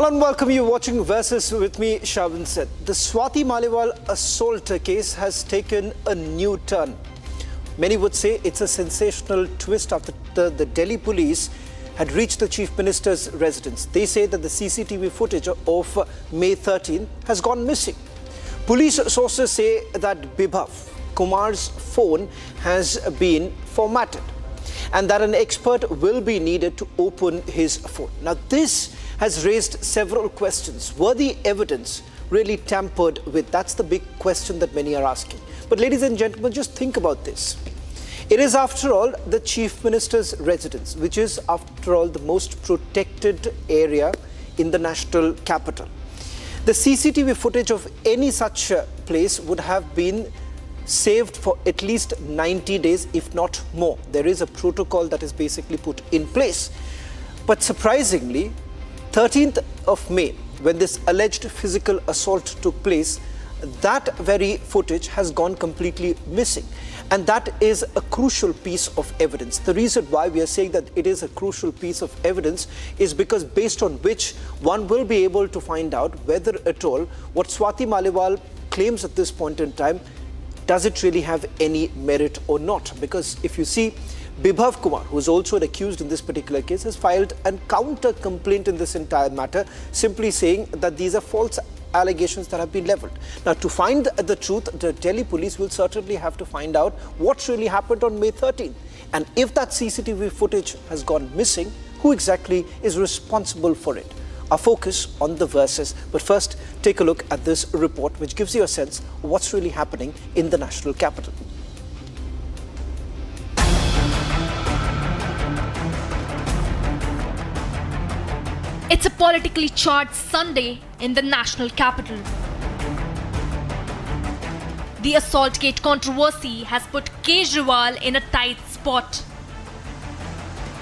Hello and welcome. You're watching Versus with me, Shavin Seth. The Swati Maliwal assault case has taken a new turn. Many would say it's a sensational twist after the Delhi police had reached the Chief Minister's residence. They say that the CCTV footage of May 13 has gone missing. Police sources say that Bibhav Kumar's phone has been formatted and that an expert will be needed to open his phone. Now, this has raised several questions. Were the evidence really tampered with? That's the big question that many are asking. But ladies and gentlemen, just think about this. It is, after all, the Chief Minister's residence, which is, after all, the most protected area in the national capital. The CCTV footage of any such place would have been saved for at least 90 days, if not more. There is a protocol that is basically put in place. But surprisingly, 13th of May, when this alleged physical assault took place, that very footage has gone completely missing. And that is a crucial piece of evidence. The reason why we are saying that it is a crucial piece of evidence is because based on which one will be able to find out whether at all what Swati Maliwal claims at this point in time, does it really have any merit or not? Because if you see, Bibhav Kumar, who is also an accused in this particular case, has filed a counter complaint in this entire matter, simply saying that these are false allegations that have been leveled. Now, to find the truth, the Delhi police will certainly have to find out what really happened on May 13. And if that CCTV footage has gone missing, who exactly is responsible for it? Our focus on the verses. But first, take a look at this report, which gives you a sense of what's really happening in the national capital. It's a politically charged Sunday in the national capital. The Assaultgate controversy has put Kejriwal in a tight spot.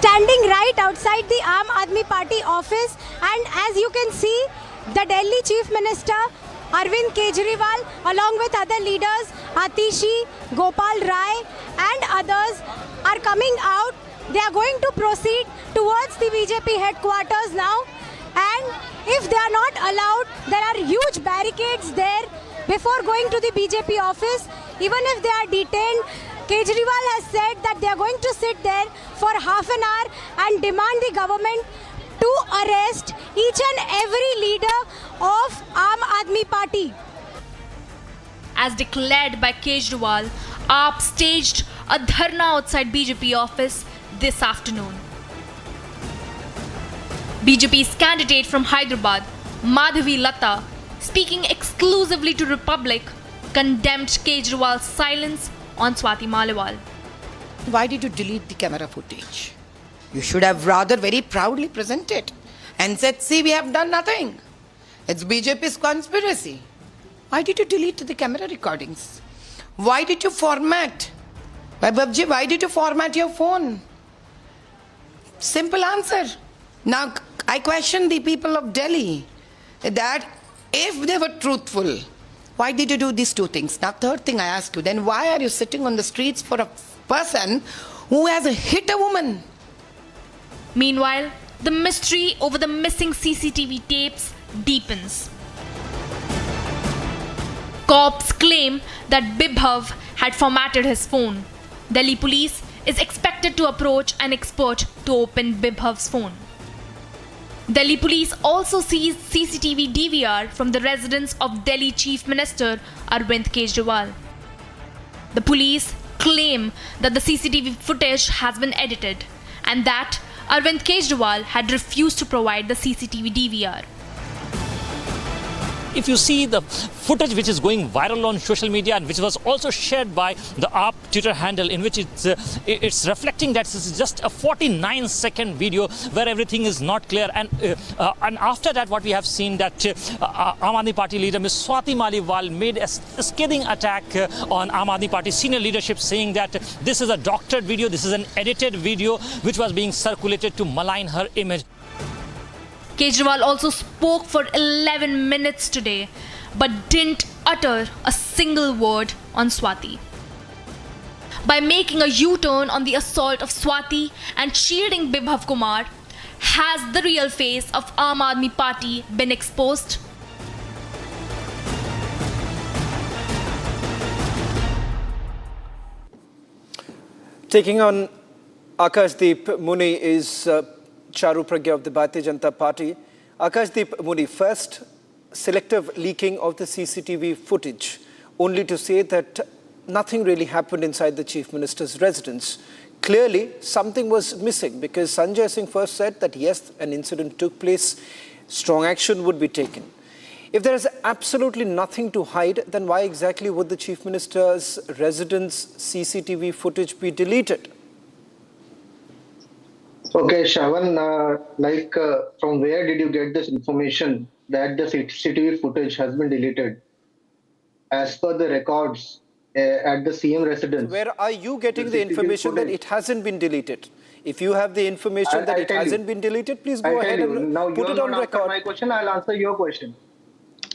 Standing right outside the Aam Aadmi Party office, and as you can see, the Delhi Chief Minister Arvind Kejriwal, along with other leaders Atishi, Gopal Rai and others are coming out. They are going to proceed towards the BJP headquarters now, and if they are not allowed, there are huge barricades there before going to the BJP office. Even if they are detained, Kejriwal has said that they are going to sit there for half an hour and demand the government to arrest each and every leader of Aam Aadmi Party. As declared by Kejriwal, AAP staged a dharna outside BJP office this afternoon. BJP's candidate from Hyderabad, Madhavi Lata, speaking exclusively to Republic, condemned Kejriwal's silence on Swati Maliwal. Why did you delete the camera footage? You should have rather very proudly presented and said, see, we have done nothing. It's BJP's conspiracy. Why did you delete the camera recordings? Why did you format? Babji, why did you format your phone? Simple answer. Now, I question the people of Delhi that if they were truthful, why did you do these two things? Now, third thing I ask you, then why are you sitting on the streets for a person who has hit a woman? Meanwhile, the mystery over the missing CCTV tapes deepens. Cops claim that Bibhav had formatted his phone. Delhi police is expected to approach an expert to open Bibhav's phone. Delhi police also seized CCTV DVR from the residence of Delhi Chief Minister Arvind Kejriwal. The police claim that the CCTV footage has been edited and that Arvind Kejriwal had refused to provide the CCTV DVR. If you see the footage which is going viral on social media and which was also shared by the AAP Twitter handle, in which it's reflecting that this is just a 49-second video where everything is not clear. And after that, what we have seen that Aam Aadmi Party leader Ms. Swati Maliwal made a scathing attack on Aam Aadmi Party senior leadership, saying that this is a doctored video, this is an edited video which was being circulated to malign her image. Kejriwal also spoke for 11 minutes today, but didn't utter a single word on Swati. By making a U-turn on the assault of Swati and shielding Bibhav Kumar, Has the real face of Aam Aadmi Party been exposed? Taking on Akashdeep Muni is Charu Pragya of the Bharatiya Janata Party. Akashdeep Muni, first, selective leaking of the CCTV footage, only to say that nothing really happened inside the Chief Minister's residence. Clearly, something was missing because Sanjay Singh first said that yes, an incident took place, strong action would be taken. If there is absolutely nothing to hide, then why exactly would the Chief Minister's residence CCTV footage be deleted? Okay, Shravan, from where did you get this information that the CCTV footage has been deleted? As per the records at the CM residence. Where are you getting the information that it hasn't been deleted? If you have the information that it hasn't been deleted, please go ahead and put it on record. My question, I'll answer your question.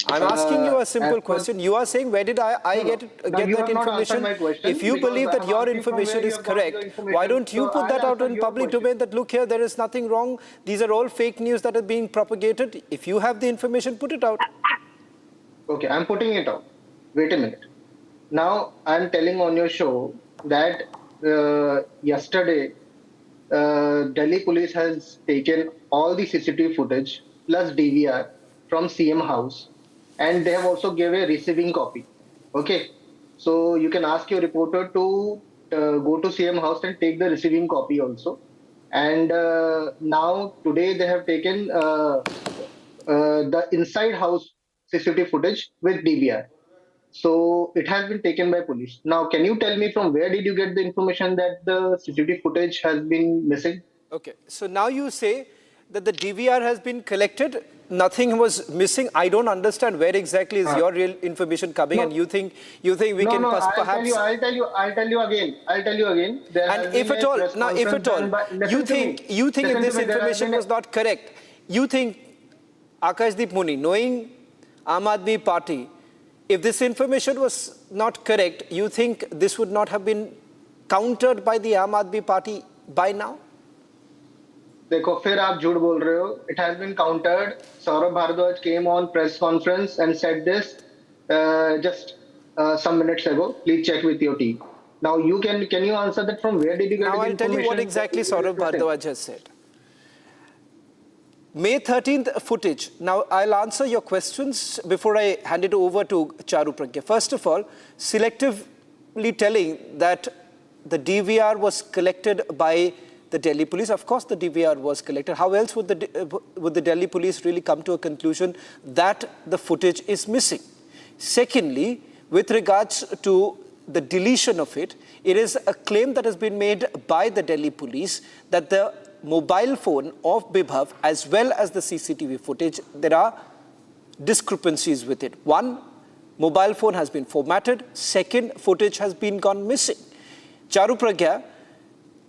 I'm asking you a simple question. You are saying, where did I get that information? If you believe that your information is correct, why don't you put that out in public domain that, look here, there is nothing wrong. These are all fake news that are being propagated. If you have the information, put it out. Okay, I'm putting it out. Wait a minute. Now, I'm telling on your show that yesterday, Delhi police has taken all the CCTV footage plus DVR from CM house. And they have also gave a receiving copy. Okay, so you can ask your reporter to go to CM house and take the receiving copy also. And now today they have taken the inside house CCTV footage with DVR. So it has been taken by police. Now, can you tell me from where did you get the information that the CCTV footage has been missing? Okay, so now you say that the DVR has been collected. Nothing was missing. I don't understand where exactly is your real information coming, and you think we can perhaps. I'll tell you again. And if at all, you think if this information was not correct, you think Akashdeep Muni, knowing Aam Aadmi Party, if this information was not correct, you think this would not have been countered by the Aam Aadmi Party by now? देखो फिर आप झूठ बोल रहे हो. It has been countered. Saurabh Bharadwaj came on press conference and said this just some minutes ago. Please check with your team. Now can you answer that from where did you get the information? Now I'll tell you what exactly Saurabh Bharadwaj has said. May 13th footage. Now I'll answer your questions before I hand it over to Charu Pragya. First of all, selectively telling that the DVR was collected by the Delhi police. Of course, the DVR was collected. How else would the Delhi police really come to a conclusion that the footage is missing? Secondly, with regards to the deletion of it, it is a claim that has been made by the Delhi police that the mobile phone of Bibhav as well as the CCTV footage, there are discrepancies with it. One, mobile phone has been formatted. Second, footage has been gone missing. Charu Pragya,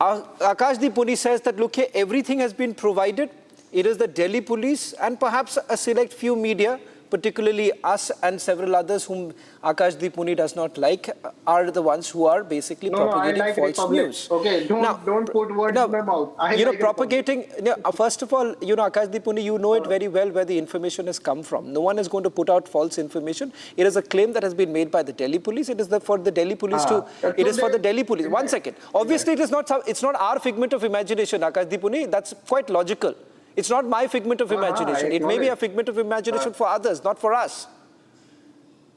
Akashdeep Muni says that, look here, everything has been provided. It is the Delhi police and perhaps a select few media, particularly us and several others whom Akashdeep Muni does not like, are the ones who are basically propagating false news. Okay, don't put words in my mouth. Propagating, first of all, Akashdeep Muni, you know it very well where the information has come from. No one is going to put out false information. It is a claim that has been made by the Delhi police. It is for the Delhi police for the Delhi police. 1 second. Obviously, it's not our figment of imagination, Akashdeep Muni. That's quite logical. It's not my figment of imagination. It may be a figment of imagination for others, not for us.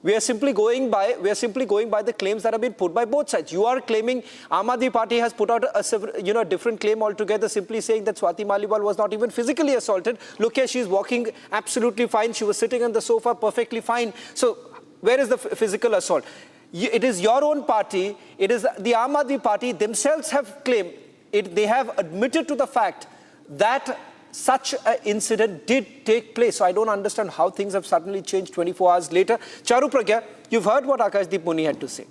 We are simply going by the claims that have been put by both sides. You are claiming Aam Aadmi Party has put out a different claim altogether, simply saying that Swati Maliwal was not even physically assaulted. Look here, she's walking absolutely fine. She was sitting on the sofa perfectly fine. So where is the physical assault? It is your own party. It is the Aam Aadmi Party themselves have claimed it. They have admitted to the fact that such an incident did take place. So I don't understand how things have suddenly changed 24 hours later. Charu Pragya, you've heard what Akashdeep Muni had to say.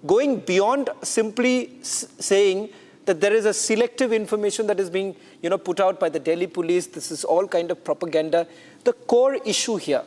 Going beyond simply saying that there is a selective information that is being put out by the Delhi police, this is all kind of propaganda. The core issue here,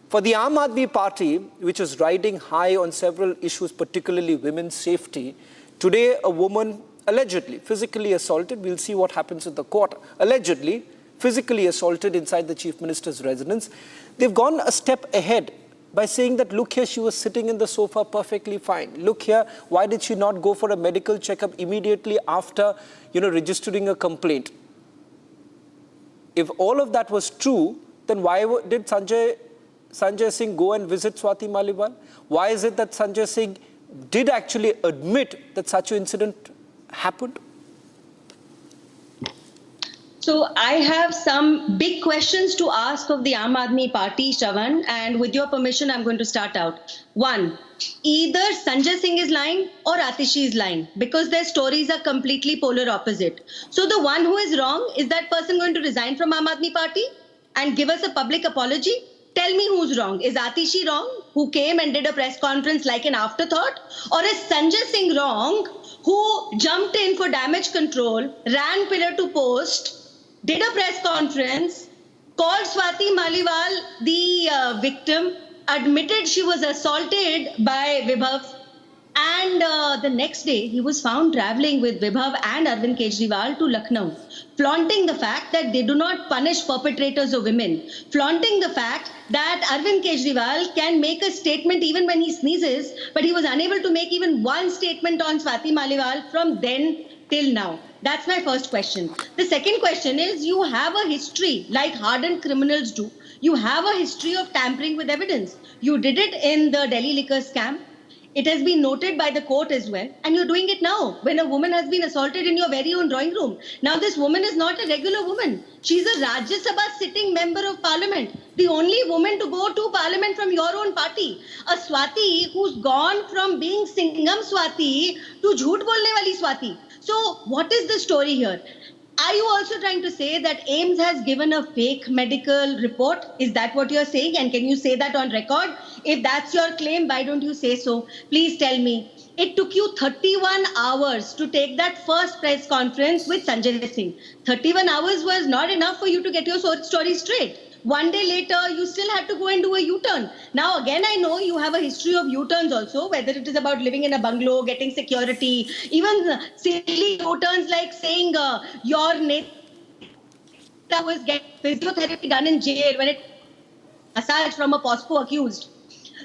for the Aam Aadmi Party, which is riding high on several issues, particularly women's safety, today a woman allegedly physically assaulted, we'll see what happens in the court, allegedly physically assaulted inside the Chief Minister's residence. They've gone a step ahead by saying that, look here, she was sitting in the sofa perfectly fine. Look here, why did she not go for a medical checkup immediately after, registering a complaint? If all of that was true, then why did Sanjay Singh go and visit Swati Maliwal? Why is it that Sanjay Singh did actually admit that such an incident happened? So I have some big questions to ask of the Aam Aadmi Party, Shravan, and with your permission, I'm going to start out. One, either Sanjay Singh is lying or Atishi is lying because their stories are completely polar opposite. So the one who is wrong, is that person going to resign from Aam Aadmi Party and give us a public apology? Tell me who's wrong. Is Atishi wrong, who came and did a press conference like an afterthought? Or is Sanjay Singh wrong, who jumped in for damage control, ran pillar to post, did a press conference, called Swati Maliwal the victim, admitted she was assaulted by Vibhav, and the next day he was found traveling with Vibhav and Arvind Kejriwal to Lucknow, flaunting the fact that they do not punish perpetrators of women, flaunting the fact that Arvind Kejriwal can make a statement even when he sneezes, but he was unable to make even one statement on Swati Maliwal from then till now. That's my first question. The second question is, you have a history, like hardened criminals do. You have a history of tampering with evidence. You did it in the Delhi liquor scam. It has been noted by the court as well. And you're doing it now when a woman has been assaulted in your very own drawing room. Now, this woman is not a regular woman. She's a Rajya Sabha sitting member of parliament. The only woman to go to parliament from your own party. A Swati who's gone from being Singham Swati to Jhoot Bolne Wali Swati. So what is the story here? Are you also trying to say that AIMS has given a fake medical report? Is that what you're saying? And can you say that on record? If that's your claim, why don't you say so? Please tell me. It took you 31 hours to take that first press conference with Sanjay Singh. 31 hours was not enough for you to get your story straight. One day later, you still had to go and do a U-turn. Now, again, I know you have a history of U-turns also, whether it is about living in a bungalow, getting security, even silly U-turns like saying your neta was getting physiotherapy done in jail when it massage from a POSCO accused.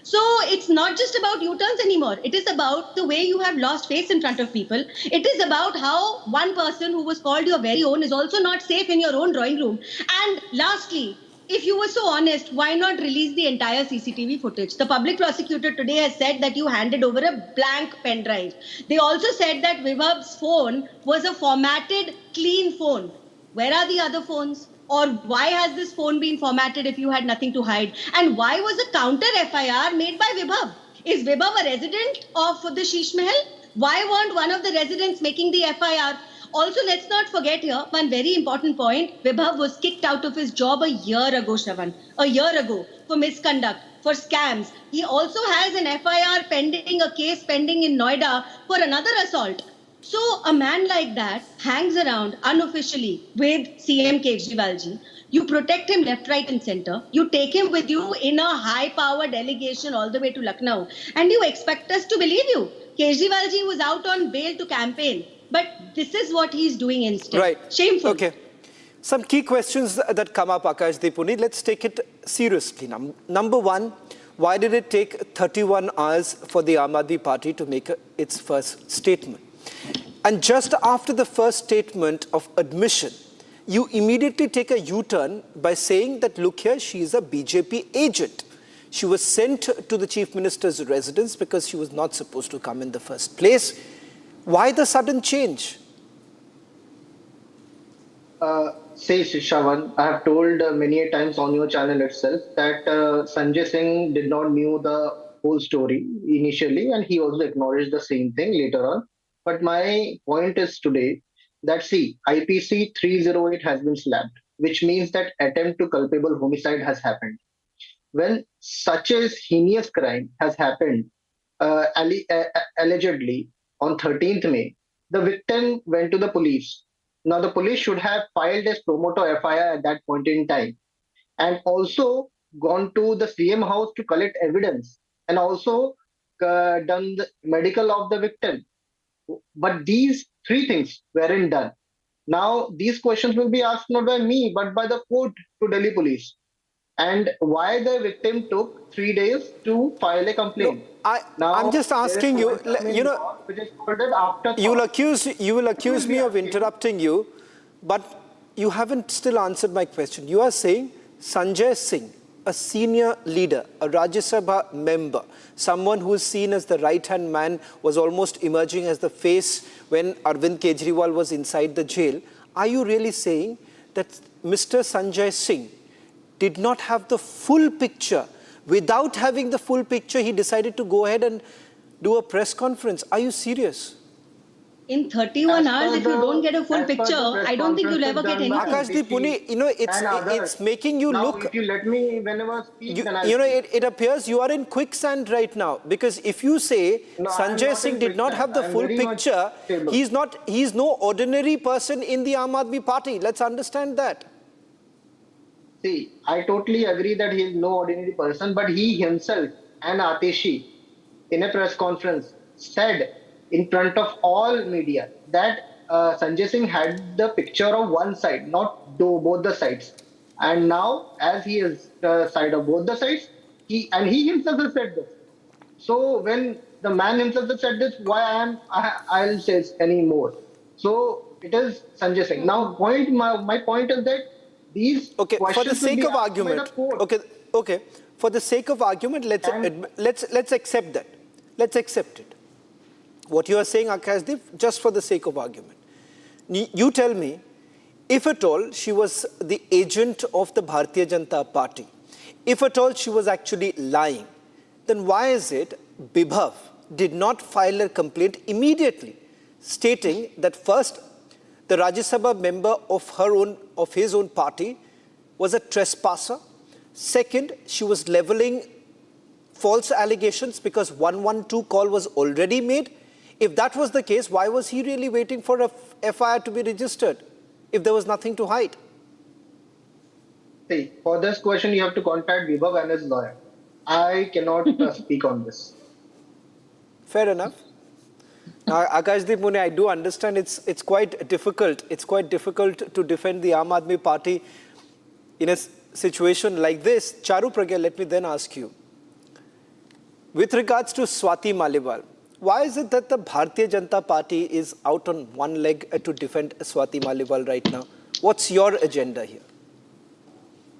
So it's not just about U-turns anymore. It is about the way you have lost face in front of people. It is about how one person who was called your very own is also not safe in your own drawing room. And lastly, if you were so honest, why not release the entire CCTV footage? The public prosecutor today has said that you handed over a blank pen drive. They also said that Vibhav's phone was a formatted, clean phone. Where are the other phones? Or why has this phone been formatted if you had nothing to hide? And why was a counter FIR made by Vibhav? Is Vibhav a resident of the Sheesh Mahal? Why weren't one of the residents making the FIR? Also, let's not forget here, one very important point, Vibhav was kicked out of his job a year ago, Shravan. A year ago, for misconduct, for scams. He also has an FIR pending, a case pending in Noida for another assault. So a man like that hangs around unofficially with CM Kejriwal ji. You protect him left, right and center. You take him with you in a high-power delegation all the way to Lucknow. And you expect us to believe you. Kejriwal ji was out on bail to campaign. But this is what he's doing instead. Right. Shameful. Okay. Some key questions that come up, Akash Dipuni. Let's take it seriously. Number one, why did it take 31 hours for the Aam Aadmi Party to make its first statement? And just after the first statement of admission, you immediately take a U-turn by saying that, look here, she is a BJP agent. She was sent to the Chief Minister's residence because she was not supposed to come in the first place. Why the sudden change? Say, Shravan, I have told many a times on your channel itself that Sanjay Singh did not knew the whole story initially, and he also acknowledged the same thing later on. But my point is today that, see, IPC 308 has been slapped, which means that attempt to culpable homicide has happened. When such a heinous crime has happened, allegedly, on 13th May, the victim went to the police. Now, the police should have filed a promoter FIR at that point in time and also gone to the CM house to collect evidence and also done the medical of the victim. But these three things weren't done. Now, these questions will be asked not by me, but by the court to Delhi police. And why the victim took 3 days to file a No, complaint. I'm Now, just there is asking you, one term in law which is called as afterthought. you will You accuse will be me of asking. interrupting you, but you haven't still answered my question. You are saying Sanjay Singh, a senior leader, a Rajya Sabha member, someone who is seen as the right-hand man, was almost emerging as the face when Arvind Kejriwal was inside the jail. Are you really saying that Mr. Sanjay Singh did not have the full picture? Without having the full picture, he decided to go ahead and do a press conference. Are you serious? In 31 As hours, per if you the- don't get a full as per the picture, press I don't think you'll conferences ever get done by anything. Akashdeep Pune, and others. it's making you Now, look. if you let me whenever speak, then I'll You know, speak. it appears you are in quicksand right now, because if you say No, I am Sanjay not Singh in did not quicksand. have the I am full very much picture, stable. he's no ordinary person in the Aam Aadmi Party. Let's understand that. See, I totally agree that he is no ordinary person, but he himself and Atishi, in a press conference, said in front of all media that Sanjay Singh had the picture of one side, not both the sides. And now, as he is the side of both the sides, he himself has said this. So when the man himself has said this, why I'll say any more. So it is Sanjay Singh. Now, my point is that these Okay, for the questions will sake be of asked by the argument, court. okay, for the sake of argument, And let's accept that. Let's accept it. What you are saying, Akashdeep, just for the sake of argument. You tell me, if at all she was the agent of the Bharatiya Janata Party, if at all she was actually lying, then why is it Bibhav did not file a complaint immediately, stating that first, the Rajya Sabha member of his own party was a trespasser. Second, she was leveling false allegations because 112 call was already made. If that was the case, why was he really waiting for a FIR to be registered if there was nothing to hide? see, for this question, you have to contact Vibhav and his lawyer. I cannot speak on this. Fair enough. Now, Akashdeep Mune, I do understand it's quite difficult. It's quite difficult to defend the Aam Aadmi Party in a situation like this. Charu Pragya, let me then ask you. With regards to Swati Maliwal, why is it that the Bharatiya Janata Party is out on one leg to defend Swati Maliwal right now? What's your agenda here?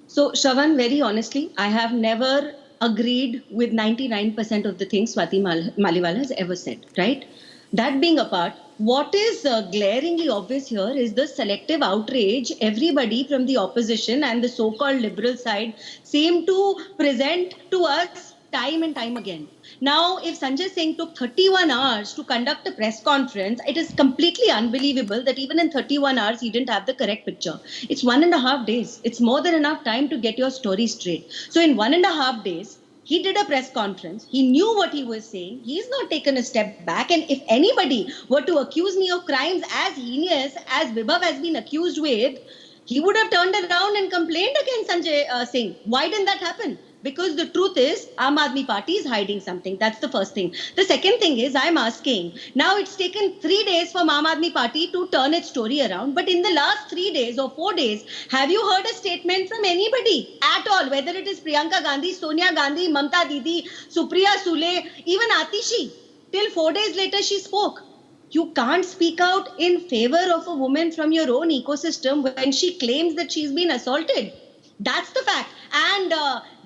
So, Shravan, very honestly, I have never agreed with 99% of the things Swati Maliwal has ever said, right? That being apart, what is glaringly obvious here is the selective outrage everybody from the opposition and the so-called liberal side seem to present to us time and time again. Now, if Sanjay Singh took 31 hours to conduct a press conference, it is completely unbelievable that even in 31 hours, he didn't have the correct picture. It's 1.5 days. It's more than enough time to get your story straight. So in 1.5 days, he did a press conference. He knew what he was saying. He's not taken a step back. And if anybody were to accuse me of crimes as heinous as Vibhav has been accused with, he would have turned around and complained against Sanjay Singh. Why didn't that happen? Because the truth is, Aam Aadmi Party is hiding something. That's the first thing. The second thing is, I'm asking, now it's taken 3 days for Aam Aadmi Party to turn its story around. But in the last 3 days or 4 days, have you heard a statement from anybody at all? Whether it is Priyanka Gandhi, Sonia Gandhi, Mamta Didi, Supriya Sule, even Atishi. Till 4 days later, she spoke. You can't speak out in favor of a woman from your own ecosystem when she claims that she's been assaulted. That's the fact. And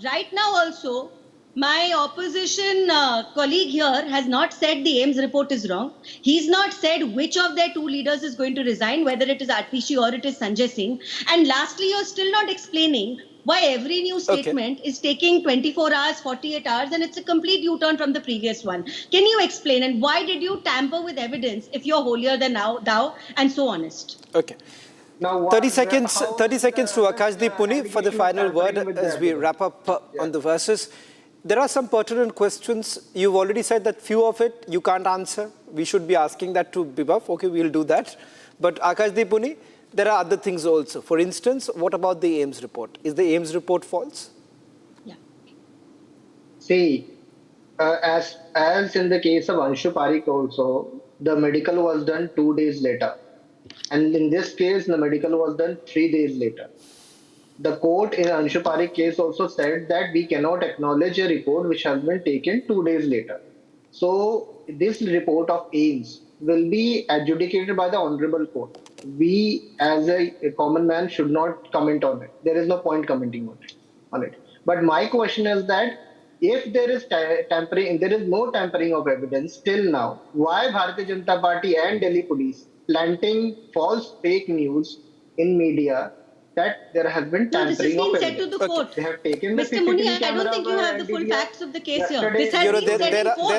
right now also, my opposition colleague here has not said the AIMS report is wrong. He's not said which of their two leaders is going to resign, whether it is Atishi or it is Sanjay Singh. And lastly, you're still not explaining why every new statement is taking 24 hours, 48 hours, and it's a complete U-turn from the previous one. Can you explain? And why did you tamper with evidence if you're holier than thou and so honest? Okay. Now, 30 seconds to Akashdeep Pune for the final word as we wrap up on the verses. There are some pertinent questions. You've already said that few of it you can't answer. We should be asking that to Bibhav. Okay, we'll do that. But Akashdeep Pune, there are other things also. For instance, what about the AIMS report? Is the AIMS report false? Yeah. see, as in the case of Anshu Parikh also, the medical was done 2 days later. And in this case, the medical was done 3 days later. The court in Anshu Parikh case also said that we cannot acknowledge a report which has been taken 2 days later. So this report of AIMS will be adjudicated by the Honorable Court. We as a common man should not comment on it. There is no point commenting on it. But my question is that if there is tampering, there is no tampering of evidence till now, why Bharatiya Janata Party and Delhi Police planting false fake news in media that there has been No, this tampering has of been said evidence? to the court. They have taken the Mr. Muni, CCTV I don't camera think you have the full NDDA. facts of the case here. Yesterday- This has You know, been said in court.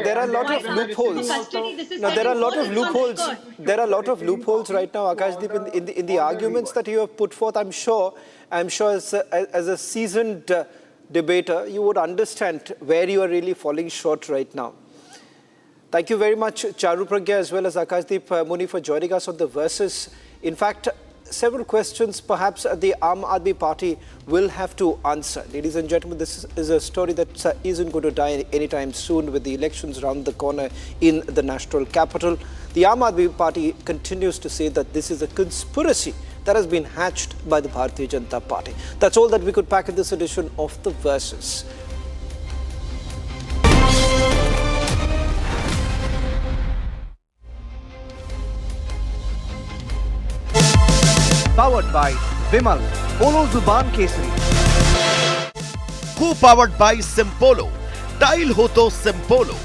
there are a lot of loopholes. Custody, this is No, said there are a in lot court, of it's on loopholes. record. There are a lot of loopholes right now, Akashdeep, in the arguments that you have put forth. I'm sure as a seasoned debater, you would understand where you are really falling short right now. Thank you very much, Charu Pragya, as well as Akashdeep Muni, for joining us on the Versus. In fact, several questions perhaps the Aam Aadmi Party will have to answer. Ladies and gentlemen, this is a story that isn't going to die anytime soon with the elections around the corner in the national capital. The Aam Aadmi Party continues to say that this is a conspiracy that has been hatched by the Bharatiya Janata Party. That's all that we could pack in this edition of The Versus. Powered by Vimal, Polo Zuban Kesari. Co-powered by Simpolo, Tile Hoto Simpolo.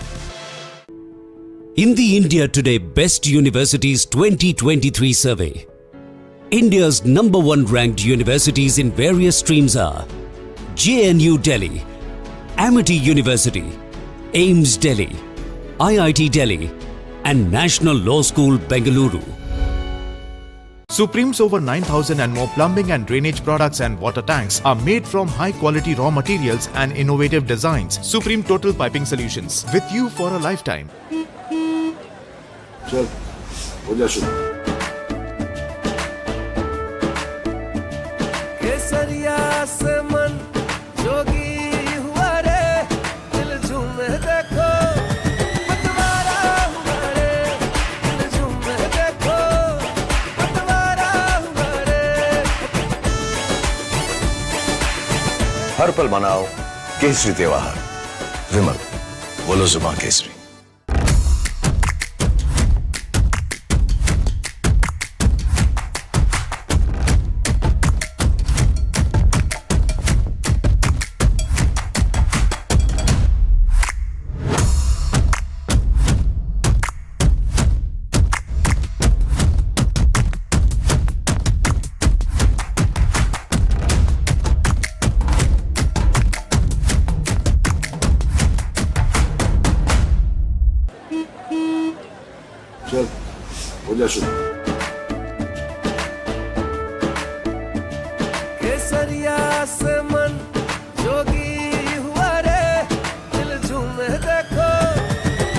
In the India Today Best Universities 2023 survey, India's #1 ranked universities in various streams are JNU Delhi, Amity University, AIMS Delhi, IIT Delhi, and National Law School Bengaluru. Supreme's over 9,000 and more plumbing and drainage products and water tanks are made from high-quality raw materials and innovative designs. Supreme Total Piping Solutions, with you for a lifetime. चल हो जा शुरू केसरिया से मन जोगी हुआ रे दिल झूमे देखो पतवारा हुआ रे दिल झूमे देखो पतवारा हुआ रे हर पल मनाओ केसरी त्योहार विमल बोलो जुबान केसरी चल हो जा शुरू केसरिया से मन जोगी हुआ रे दिल झूमे देखो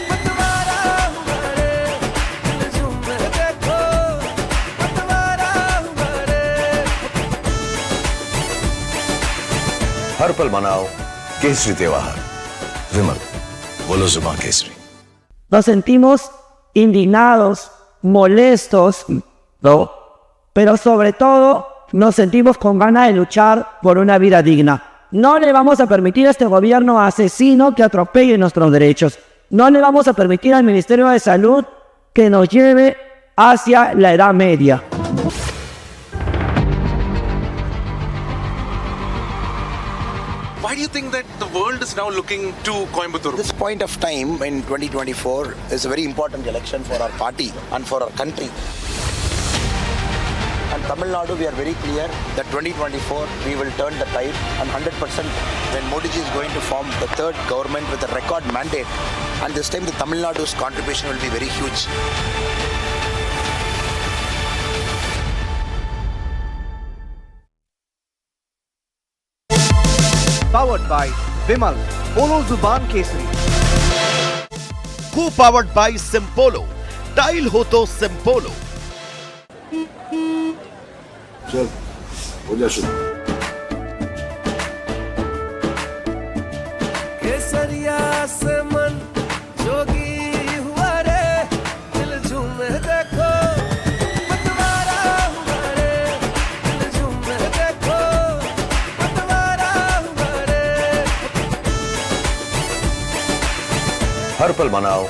पतवारा हुआ रे दिल झूमे देखो पतवारा हुआ रे हर पल मनाओ केसरी त्योहार विमल बोलो जुबान Kesari Nos sentimos indignados, molestos, ¿no? Pero sobre todo nos sentimos con ganas de luchar por una vida digna. No le vamos a permitir a este gobierno asesino que atropelle nuestros derechos. No le vamos a permitir al Ministerio de Salud que nos lleve hacia la Edad Media. Why do you think that the world is now looking to Coimbatore? This point of time in 2024 is a very important election for our party and for our country. And Tamil Nadu, we are very clear that 2024 we will turn the tide, and 100% when Modi ji is going to form the third government with a record mandate, and this time the Tamil Nadu's contribution will be very huge. Powered by Vimal, Polo Zuban Kesari. Co-powered by Simpolo, Tile Hoto Simpolo. चल हो जा शुरू केसरिया से मन जोगी हुआ रे दिल झूमे देखो हर पल मनाओ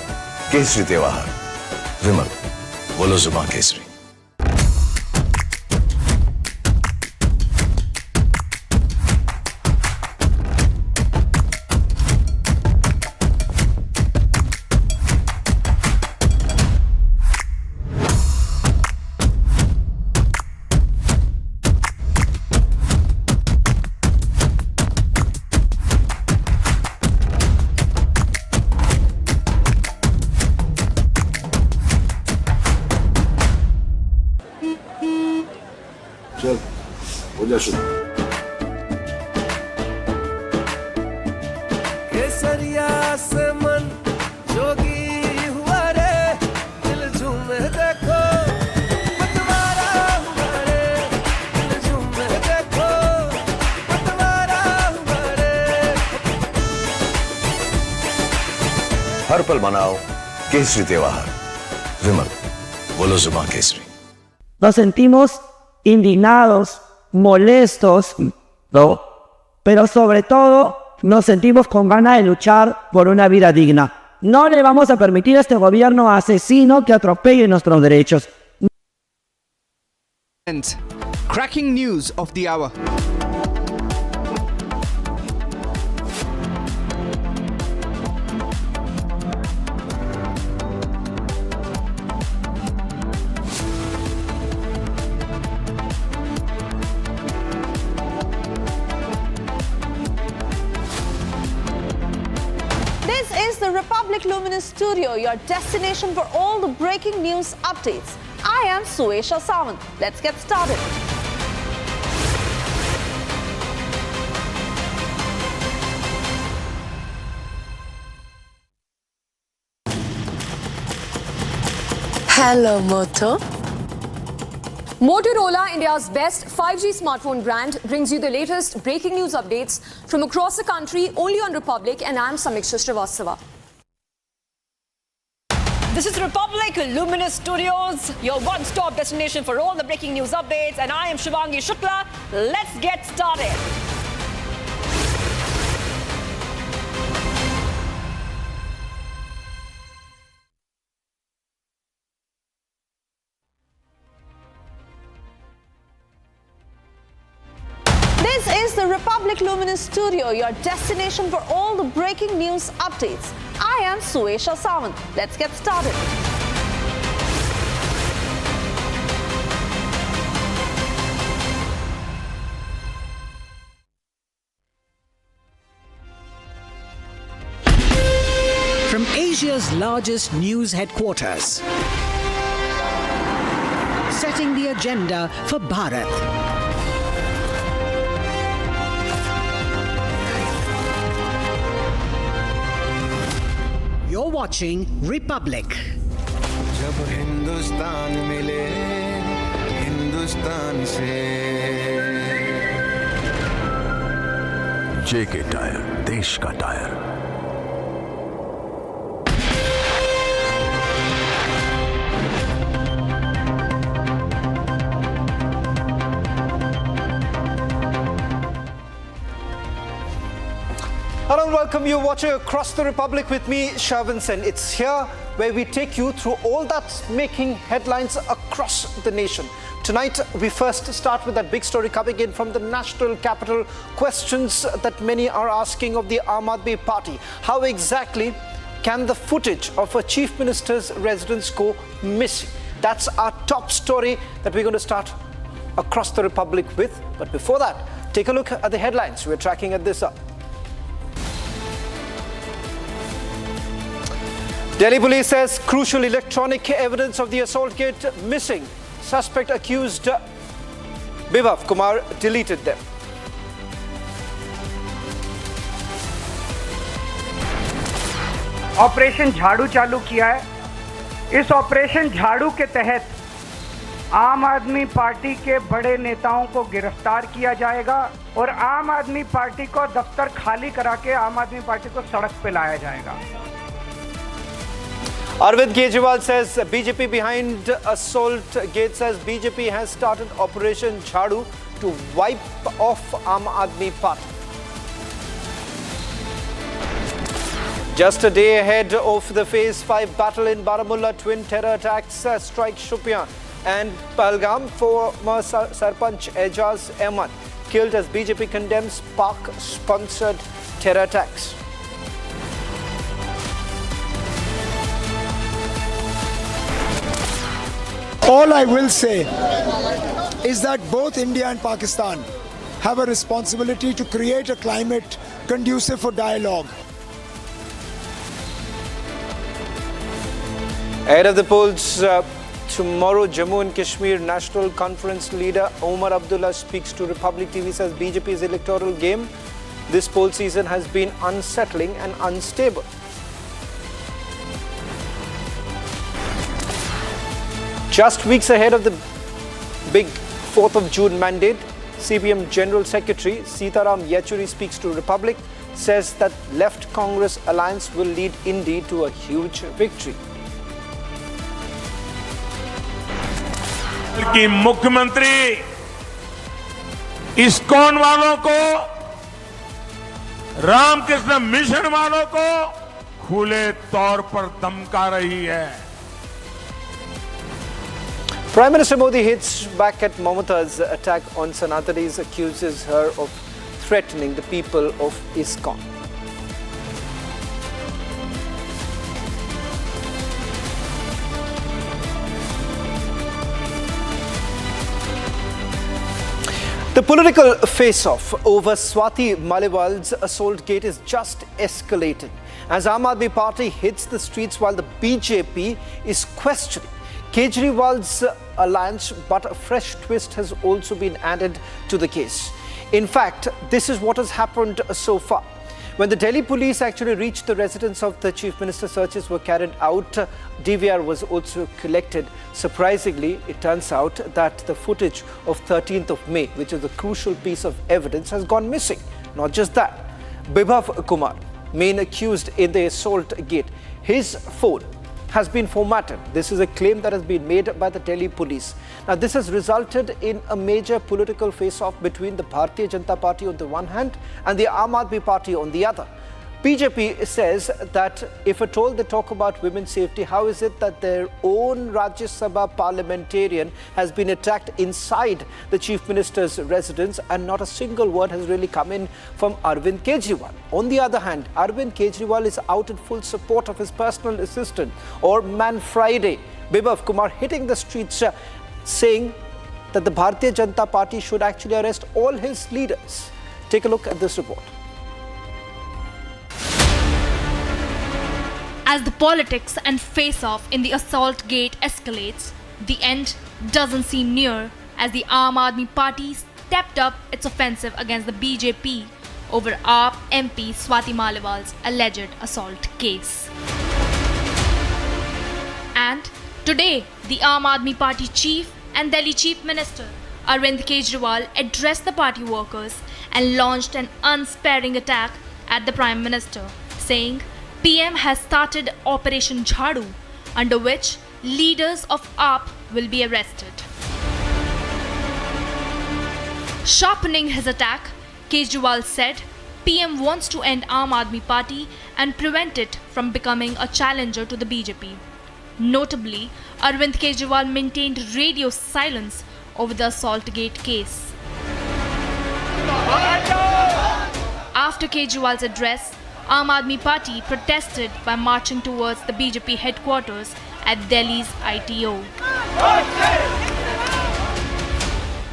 केसरी त्योहार। विमल, बोलो जुबान केसरी। चल, हो जा शुरू। केसरिया से मन जोगी हुआ रे, दिल झूमे देखो, पतवारा हुआ रे, दिल झूमे देखो, पतवारा हुआ रे। हर पल मनाओ केसरी त्योहार। विमल, बोलो जुबान Kesari. Nos sentimos indignados, molestos, ¿no? Pero sobre todo nos sentimos con ganas de luchar por una vida digna. No le vamos a permitir a este gobierno asesino que atropelle nuestros derechos. Cracking news of the hour. This is the Republic Luminous Studio, your destination for all the breaking news updates. I am Suesha Sawant. Let's get started. Hello, Moto. Motorola, India's best 5G smartphone brand, brings you the latest breaking news updates from across the country only on Republic, and I'm Samiksha Srivastava. This is Republic Luminous Studios, your one-stop destination for all the breaking news updates, and I am Shivangi Shukla. Let's get started. This is the Republic Luminous Studio, your destination for all the breaking news updates. I am Suesha Sawant. Let's get started. From Asia's largest news headquarters, setting the agenda for Bharat. You're watching Republic. जब हिंदुस्तान मिले हिंदुस्तान से। जेके tyre, देश का tyre. Hello and welcome. You're watching Across the Republic with me, Shavin Sen. It's here where we take you through all that's making headlines across the nation. Tonight, we first start with that big story coming in from the national capital. Questions that many are asking of the Aam Aadmi Party. How exactly can the footage of a chief minister's residence go missing? That's our top story that we're going to start Across the Republic with. But before that, take a look at the headlines we're tracking at this hour. Delhi police says crucial electronic evidence of the Assaultgate missing. Suspect accused Bibhav Kumar deleted them. Operation झाड़ू चालू किया है। इस operation झाड़ू के तहत आम आदमी पार्टी के बड़े नेताओं को गिरफ्तार किया जाएगा और आम आदमी पार्टी को दफ्तर खाली करा के आम आदमी पार्टी को सड़क पे लाया जाएगा। Arvind Kejriwal says BJP behind Assaultgate, says BJP has started Operation Jhadu to wipe off Aam Aadmi Party. Just a day ahead of the Phase 5 battle in Baramulla, twin terror attacks strike Shopian and Pahalgam. Former Sarpanch Ejaz Ahmad killed as BJP condemns Pak-sponsored terror attacks. All I will say is that both India and Pakistan have a responsibility to create a climate conducive for dialogue. Ahead of the polls tomorrow, Jammu and Kashmir National Conference leader Omar Abdullah speaks to Republic TV, says BJP's electoral game this poll season has been unsettling and unstable. Just weeks ahead of the big 4th of June mandate, CPM General Secretary Sitaram Yechuri speaks to Republic, says that Left Congress alliance will lead Indy to a huge victory. कि मुख्यमंत्री ISKCON वालों को, Ramakrishna mission वालों को खुले तौर पर धमका रही है. Prime Minister Modi hits back at Mamata's attack on Sanatanis, accuses her of threatening the people of ISKCON. The political face-off over Swati Maliwal's Assaultgate is just escalated as Aam Aadmi Party hits the streets while the BJP is questioning Kejriwal's alliance, but a fresh twist has also been added to the case. In fact, this is what has happened so far. When the Delhi police actually reached the residence of the Chief Minister, searches were carried out. DVR was also collected. Surprisingly, it turns out that the footage of 13th of May, which is a crucial piece of evidence, has gone missing. Not just that, Bibhav Kumar, main accused in the Assaultgate, his phone has been formatted. This is a claim that has been made by the Delhi police. Now, this has resulted in a major political face-off between the Bharatiya Janata Party on the one hand and the Aam Aadmi Party on the other. BJP says that if at all they talk about women's safety, how is it that their own Rajya Sabha parliamentarian has been attacked inside the Chief Minister's residence and not a single word has really come in from Arvind Kejriwal? On the other hand, Arvind Kejriwal is out in full support of his personal assistant or Man Friday, Bibhav Kumar, hitting the streets saying that the Bharatiya Janata Party should actually arrest all his leaders. Take a look at this report. As the politics and face-off in the Assaultgate escalates, the end doesn't seem near as the Aam Aadmi Party stepped up its offensive against the BJP over AAP MP Swati Maliwal's alleged assault case. And today, the Aam Aadmi Party chief and Delhi Chief Minister Arvind Kejriwal addressed the party workers and launched an unsparing attack at the Prime Minister, saying PM has started Operation Jhadu, under which leaders of AAP will be arrested. Sharpening his attack, Kejriwal said PM wants to end Aam Aadmi Party and prevent it from becoming a challenger to the BJP. Notably, Arvind Kejriwal maintained radio silence over the Assaultgate case. After Kejriwal's address, Aam Aadmi Party protested by marching towards the BJP headquarters at Delhi's ITO.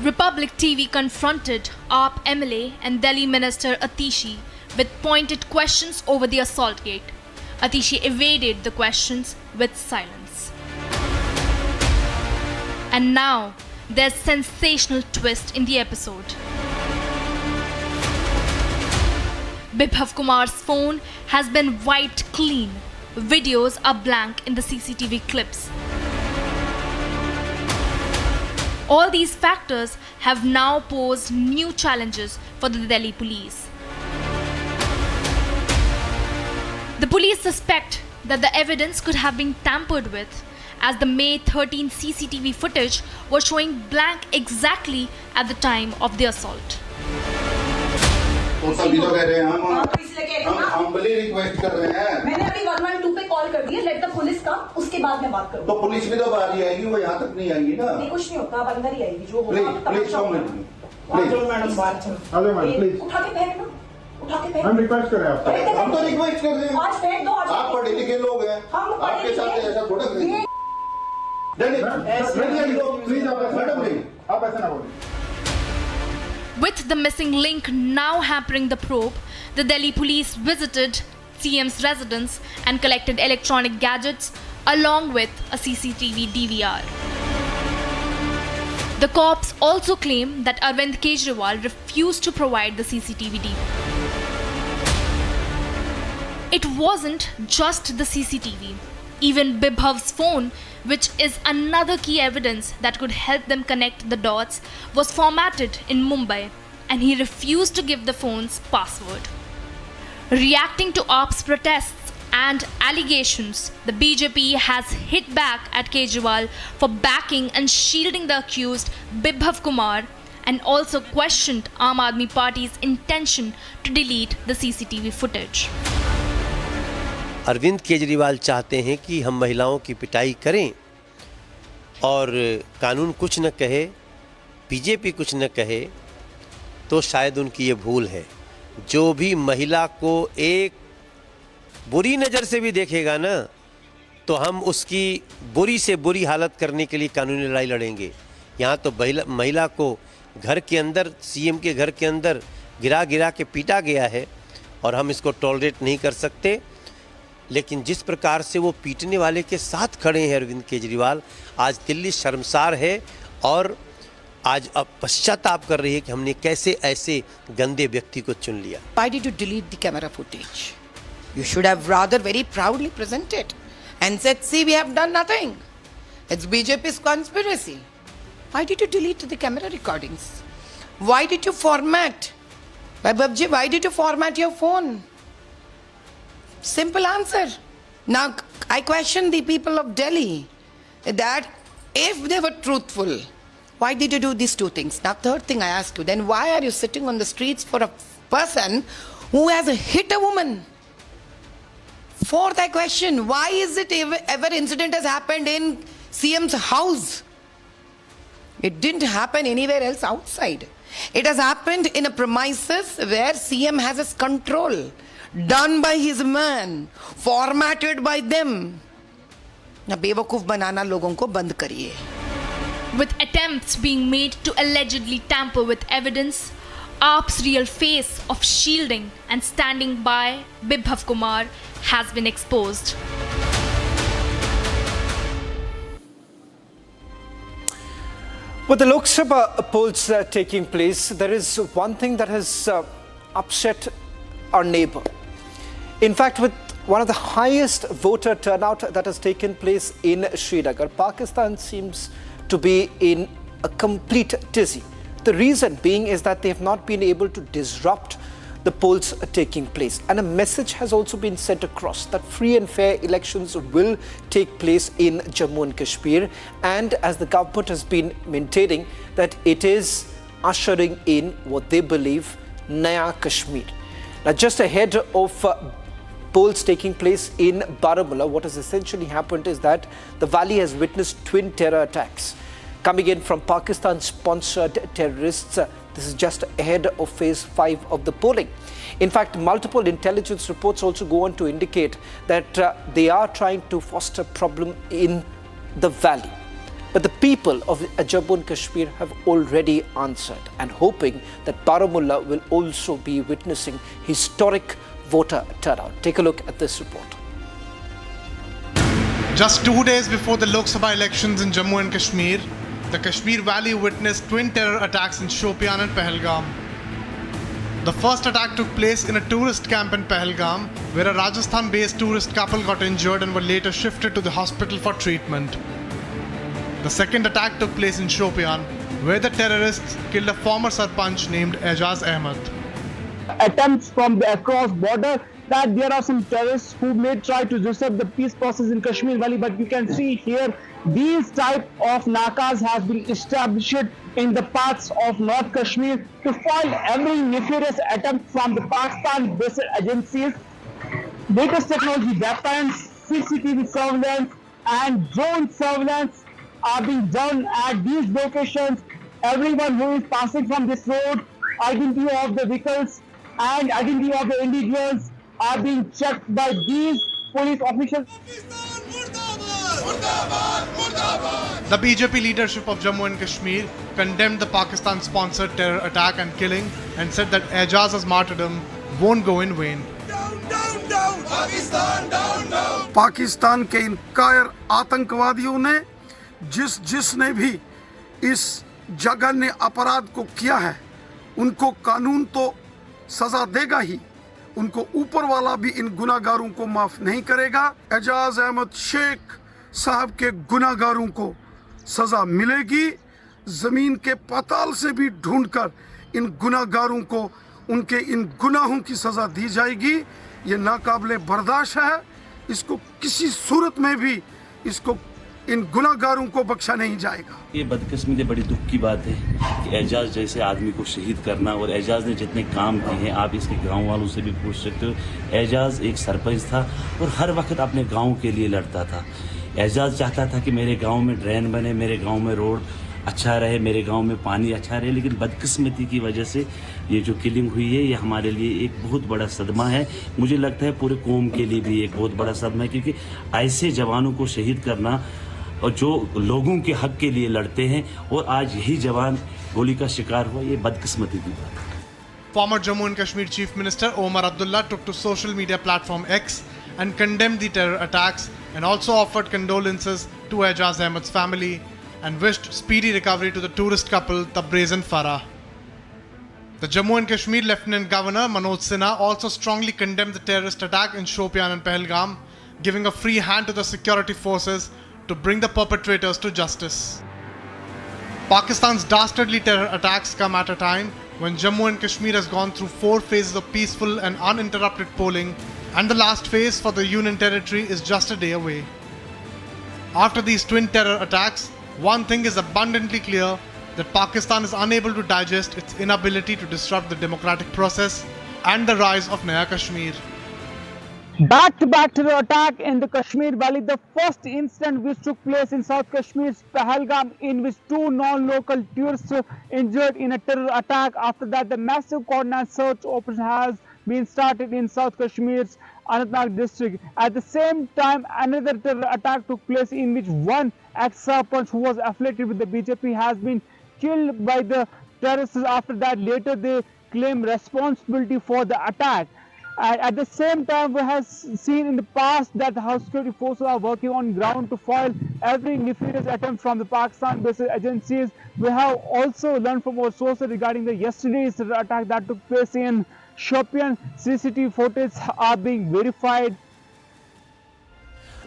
Republic TV confronted AAP MLA and Delhi Minister Atishi with pointed questions over the Assaultgate. Atishi evaded the questions with silence. And now, there's a sensational twist in the episode. Bibhav Kumar's phone has been wiped clean. Videos are blank in the CCTV clips. All these factors have now posed new challenges for the Delhi police. The police suspect that the evidence could have been tampered with, as the May 13 CCTV footage was showing blank exactly at the time of the assault. तो सभी तो कह रहे हैं हम बड़ी request कर रहे हैं। मैंने अभी 112 पे कॉल कर दिया, लेट द पुलिस कम, उसके बाद मैं बात करूँ। तो पुलिस भी तो बाहर ही आएगी, वो यहाँ तक नहीं आएगी ना। नहीं, कुछ नहीं होता, अब अंदर ही आएगी जो होगा। प्लीज कम मैडम बाहर चलो, प्लीज उठा के फेंक ना, उठा के फेंक। हम रिक्वेस्ट कर रहे हैं, हम तो रिक्वेस्ट कर रहे हैं। आज फेंक दो, आप पढ़े लिखे लोग हैं, आपके साथ ऐसा थोड़ा करेंगे। प्लीज मैडम नहीं, आप ऐसा ना बोलिए। With the missing link now hampering the probe, the Delhi police visited CM's residence and collected electronic gadgets along with a CCTV DVR. The cops also claim that Arvind Kejriwal refused to provide the CCTV DVR. It wasn't just the CCTV. Even Bibhav's phone, which is another key evidence that could help them connect the dots, was formatted in Mumbai, and he refused to give the phone's password. Reacting to AAP's protests and allegations, the BJP has hit back at Kejriwal for backing and shielding the accused Bibhav Kumar, and also questioned Aam Aadmi Party's intention to delete the CCTV footage. Arvind Kejriwal चाहते हैं कि हम महिलाओं की पिटाई करें और कानून कुछ न कहे, बीजेपी कुछ न कहे, तो शायद उनकी ये भूल है। जो भी महिला को एक बुरी नज़र से भी देखेगा ना, तो हम उसकी बुरी से बुरी हालत करने के लिए कानूनी लड़ाई लड़ेंगे। यहाँ तो महिला को घर के अंदर, सीएम के घर के अंदर गिरा गिरा के पीटा गया है और हम इसको टॉलरेट नहीं कर सकते। लेकिन जिस प्रकार से वो पीटने वाले के साथ खड़े हैं अरविंद केजरीवाल, आज दिल्ली शर्मसार है और आज अब पश्चाताप कर रही है कि हमने कैसे ऐसे गंदे व्यक्ति को चुन लिया। Why did you delete the camera footage? You should have rather very proudly presented and said, see, we have done nothing. It's BJP's conspiracy. Why did you delete the camera recordings? Why did you format? Babji, why did you format your phone? Simple answer. Now, I question the people of Delhi that if they were truthful, why did you do these two things? Now, third thing I ask you, then why are you sitting on the streets for a person who has hit a woman? Fourth, I question, why is it ever incident has happened in CM's house? It didn't happen anywhere else outside. It has happened in a premises where CM has his control, done by his man, formatted by them. ना बेवकूफ बनाना लोगों को बंद करिए. With attempts being made to allegedly tamper with evidence, AAP's real face of shielding and standing by Bibhav Kumar has been exposed. With the Lok Sabha polls taking place, there is one thing that has upset our neighbor. In fact, with one of the highest voter turnout that has taken place in Srinagar, Pakistan seems to be in a complete tizzy. The reason being is that they have not been able to disrupt the polls taking place. And a message has also been sent across that free and fair elections will take place in Jammu and Kashmir. And as the government has been maintaining that it is ushering in what they believe, Naya Kashmir. Now, just ahead of polls taking place in Baramulla, what has essentially happened is that the valley has witnessed twin terror attacks coming in from Pakistan-sponsored terrorists. This is just ahead of phase 5 of the polling. In fact, multiple intelligence reports also go on to indicate that they are trying to foster problem in the valley. But the people of Jammu and Kashmir have already answered and hoping that Baramulla will also be witnessing historic voter turnout. Take a look at this report. Just 2 days before the Lok Sabha elections in Jammu and Kashmir, the Kashmir Valley witnessed twin terror attacks in Shopian and Pahalgam. The first attack took place in a tourist camp in Pahalgam, where a Rajasthan-based tourist couple got injured and were later shifted to the hospital for treatment. The second attack took place in Shopian, where the terrorists killed a former sarpanch named Ejaz Ahmed. Attempts from across border that there are some terrorists who may try to disrupt the peace process in Kashmir Valley, but you can see here these type of nakas have been established in the parts of North Kashmir to foil every nefarious attempt from the Pakistan-based agencies. Latest technology weapons, CCTV surveillance and drone surveillance are being done at these locations. Everyone who is passing from this road, identity of the vehicles and identity of the individuals are being checked by these police officials. The BJP leadership of Jammu and Kashmir condemned the Pakistan-sponsored terror attack and killing and said that Ejaz's martyrdom won't go in vain. Pakistan के इन कायर आतंकवादियों ने जिसने भी इस जघन्य अपराध को किया है उनको कानून तो सजा देगा ही, उनको ऊपर वाला भी इन गुनाहगारों को माफ नहीं करेगा। एजाज अहमद शेख साहब के गुनाहगारों को सजा मिलेगी, जमीन के पाताल से भी ढूंढकर इन गुनाहगारों को उनके इन गुनाहों की सजा दी जाएगी। ये नाकाबिले बर्दाश्त है, इसको किसी सूरत में भी इसको इन गुनाहगारों को बख्शा नहीं जाएगा। ये बदकिस्मती बड़ी दुख की बात है कि एजाज जैसे आदमी को शहीद करना, और एजाज ने जितने काम किए हैं आप इसके गांव वालों से भी पूछ सकते हो। एजाज एक सरपंच था और हर वक्त अपने गांव के लिए लड़ता था। एजाज चाहता था कि मेरे गांव में ड्रेन बने, मेरे गांव में रोड अच्छा रहे, मेरे गांव में पानी अच्छा रहे, लेकिन बदकिस्मती की वजह से ये जो किलिंग हुई है ये हमारे लिए एक बहुत बड़ा सदमा है। मुझे लगता है पूरे कौम के लिए भी एक बहुत बड़ा सदमा है, क्योंकि ऐसे जवानों को शहीद करना और जो लोगों के हक के लिए लड़ते हैं और आज यही जवान गोली का शिकार हुआ, ये बदकिस्मती की बात है। Former Jammu and Kashmir Chief Minister Omar Abdullah took to social media platform X and condemned the terror attacks and also offered condolences to Ejaz Ahmed's family and wished speedy recovery to the tourist couple Tabriz and Farah. The Jammu and Kashmir Lieutenant Governor Manoj Sinha also strongly condemned the terrorist attack in Shopian and Pahalgam, giving a free hand to the security forces to bring the perpetrators to justice. Pakistan's dastardly terror attacks come at a time when Jammu and Kashmir has gone through 4 phases of peaceful and uninterrupted polling, and the last phase for the Union Territory is just a day away. After these twin terror attacks, one thing is abundantly clear, that Pakistan is unable to digest its inability to disrupt the democratic process and the rise of Naya Kashmir. Back-to-back terror attack in the Kashmir Valley, the first incident which took place in South Kashmir's Pahalgam, in which 2 non-local tourists were injured in a terror attack. After that, the massive coordinated search operation has been started in South Kashmir's Annamalai district. At the same time, another terror attack took place in which one ex-sarpanch who was affiliated with the BJP has been killed by the terrorists. After that, later they claim responsibility for the attack. At the same time, we have seen in the past that the house security forces are working on ground to foil every nefarious attempt from the Pakistan-based agencies. We have also learned from our sources regarding the yesterday's attack that took place in Shopian. CCTV footage are being verified.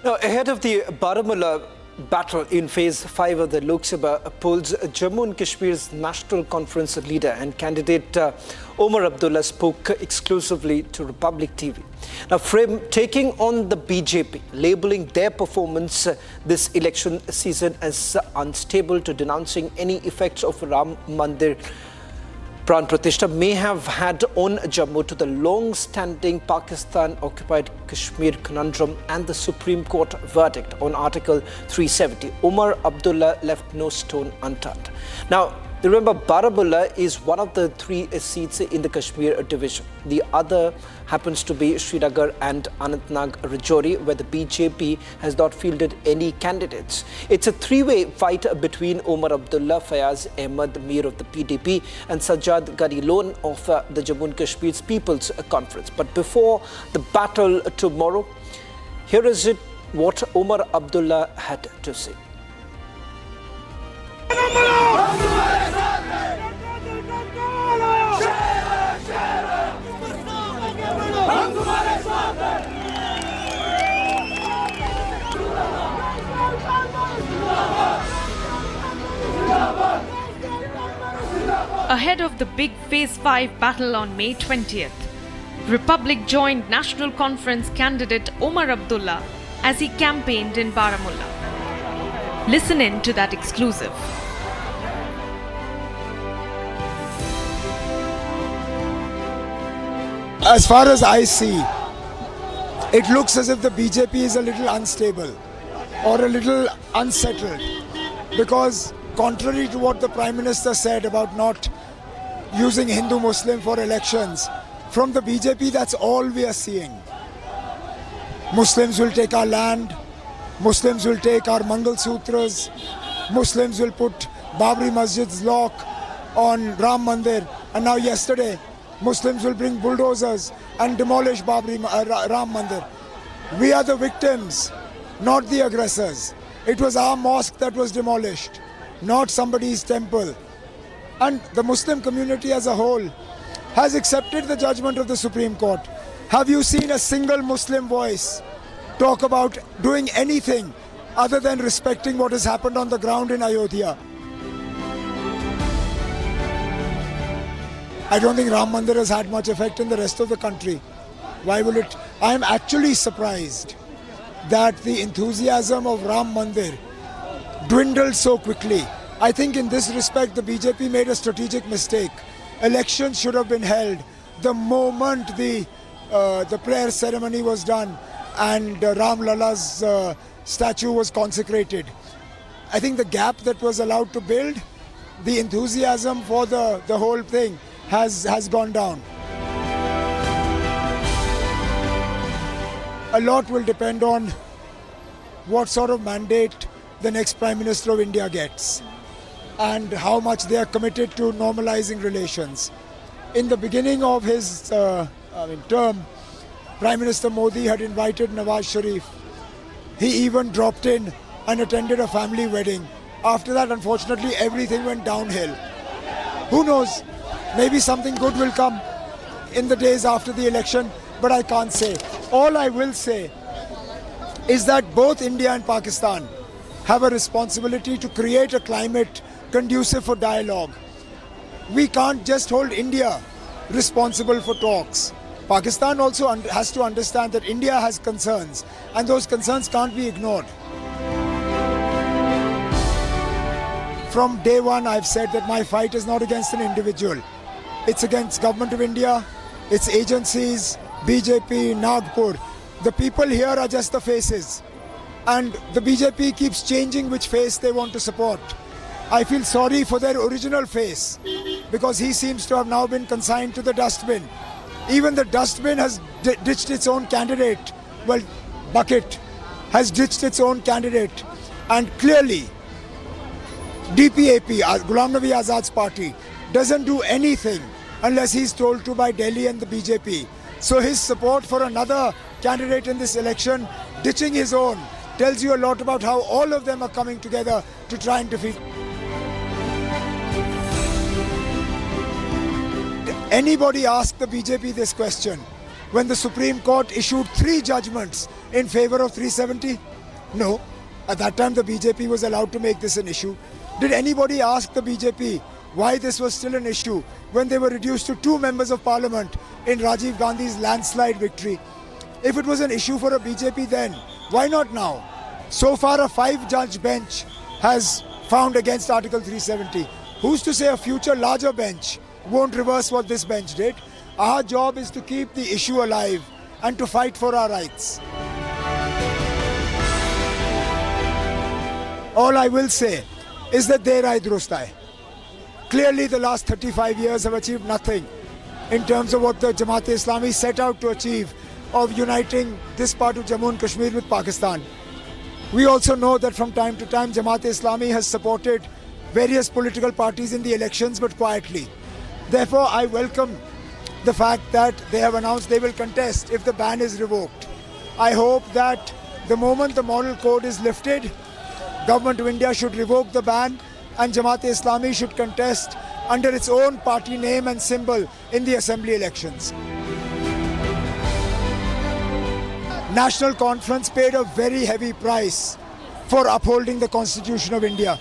Now, ahead of the Baramulla battle in phase 5 of the Lok Sabha polls, Jammu and Kashmir's National Conference leader and candidate Omar Abdullah spoke exclusively to Republic TV. Now, taking on the BJP, labeling their performance this election season as unstable, to denouncing any effects of Ram Mandir Pran Pratishtha may have had on Jammu to the long-standing Pakistan-occupied Kashmir conundrum and the Supreme Court verdict on Article 370. Omar Abdullah left no stone unturned. Now, remember, Baramulla is one of the 3 seats in the Kashmir division. The other happens to be Srinagar and Anantnag Rajouri, where the BJP has not fielded any candidates. It's a 3-way fight between Omar Abdullah, Fayaz Ahmed Mir of the PDP and Sajjad Garilon of the Jammu and Kashmir's People's Conference. But before the battle tomorrow, here is what Omar Abdullah had to say. Ahead of the big Phase 5 battle on May 20th, Republic joined National Conference candidate Omar Abdullah as he campaigned in Baramulla. Listen in to that exclusive. As far as I see, it looks as if the BJP is a little unstable or a little unsettled, because contrary to what the Prime Minister said about not using Hindu-Muslim for elections, from the BJP that's all we are seeing. Muslims will take our land, Muslims will take our Mangal Sutras, Muslims will put Babri Masjid's lock on Ram Mandir, and now yesterday Muslims will bring bulldozers and demolish Ram Mandir. We are the victims, not the aggressors. It was our mosque that was demolished, not somebody's temple. And the Muslim community as a whole has accepted the judgment of the Supreme Court. Have you seen a single Muslim voice talk about doing anything other than respecting what has happened on the ground in Ayodhya? I don't think Ram Mandir has had much effect in the rest of the country. Why will it? I am actually surprised that the enthusiasm of Ram Mandir dwindled so quickly. I think in this respect the BJP made a strategic mistake. Elections should have been held the moment the prayer ceremony was done and Ram Lala's statue was consecrated. I think the gap that was allowed to build, the enthusiasm for the whole thing has gone down. A lot will depend on what sort of mandate the next Prime Minister of India gets and how much they are committed to normalizing relations. In the beginning of his term, Prime Minister Modi had invited Nawaz Sharif. He even dropped in and attended a family wedding. After that, unfortunately, everything went downhill. Who knows? Maybe something good will come in the days after the election, but I can't say. All I will say is that both India and Pakistan have a responsibility to create a climate conducive for dialogue. We can't just hold India responsible for talks. Pakistan also has to understand that India has concerns, and those concerns can't be ignored. From day one, I've said that my fight is not against an individual. It's against Government of India, its agencies, BJP, Nagpur. The people here are just the faces. And the BJP keeps changing which face they want to support. I feel sorry for their original face, because he seems to have now been consigned to the dustbin. Even the dustbin has ditched its own candidate. Well, bucket has ditched its own candidate. And clearly, DPAP, Ghulam Nabi Azad's party, doesn't do anything unless he's told to by Delhi and the BJP. So his support for another candidate in this election, ditching his own, tells you a lot about how all of them are coming together to try and defeat. Anybody ask the BJP this question when the Supreme Court issued 3 judgments in favor of 370? No. At that time the BJP was allowed to make this an issue. Did anybody ask the BJP why this was still an issue when they were reduced to 2 members of parliament in Rajiv Gandhi's landslide victory? If it was an issue for a BJP then, why not now? So far a 5-judge bench has found against Article 370. Who's to say a future larger bench won't reverse what this bench did? Our job is to keep the issue alive and to fight for our rights. All I will say is that der aay durust aaye. Clearly the last 35 years have achieved nothing in terms of what the Jamaat-e-Islami set out to achieve of uniting this part of Jammu and Kashmir with Pakistan. We also know that from time to time Jamaat-e-Islami has supported various political parties in the elections, but quietly. Therefore, I welcome the fact that they have announced they will contest if the ban is revoked. I hope that the moment the model code is lifted, Government of India should revoke the ban and Jamaat-e-Islami should contest under its own party name and symbol in the assembly elections. National Conference paid a very heavy price for upholding the Constitution of India.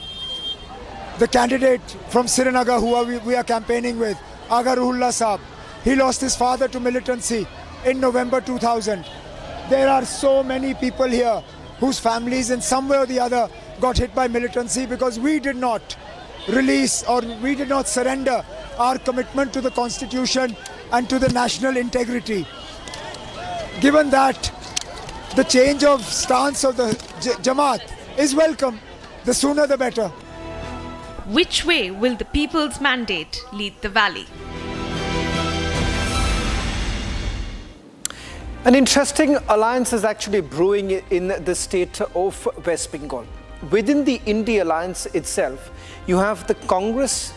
The candidate from Srinagar who we are campaigning with, Aga Ruhullah Saab, he lost his father to militancy in November 2000. There are so many people here whose families in some way or the other got hit by militancy because we did not release or we did not surrender our commitment to the constitution and to the national integrity. Given that, the change of stance of the Jamaat is welcome. The sooner the better. Which way will the people's mandate lead the valley? An interesting alliance is actually brewing in the state of West Bengal. Within the India alliance itself, you have the Congress,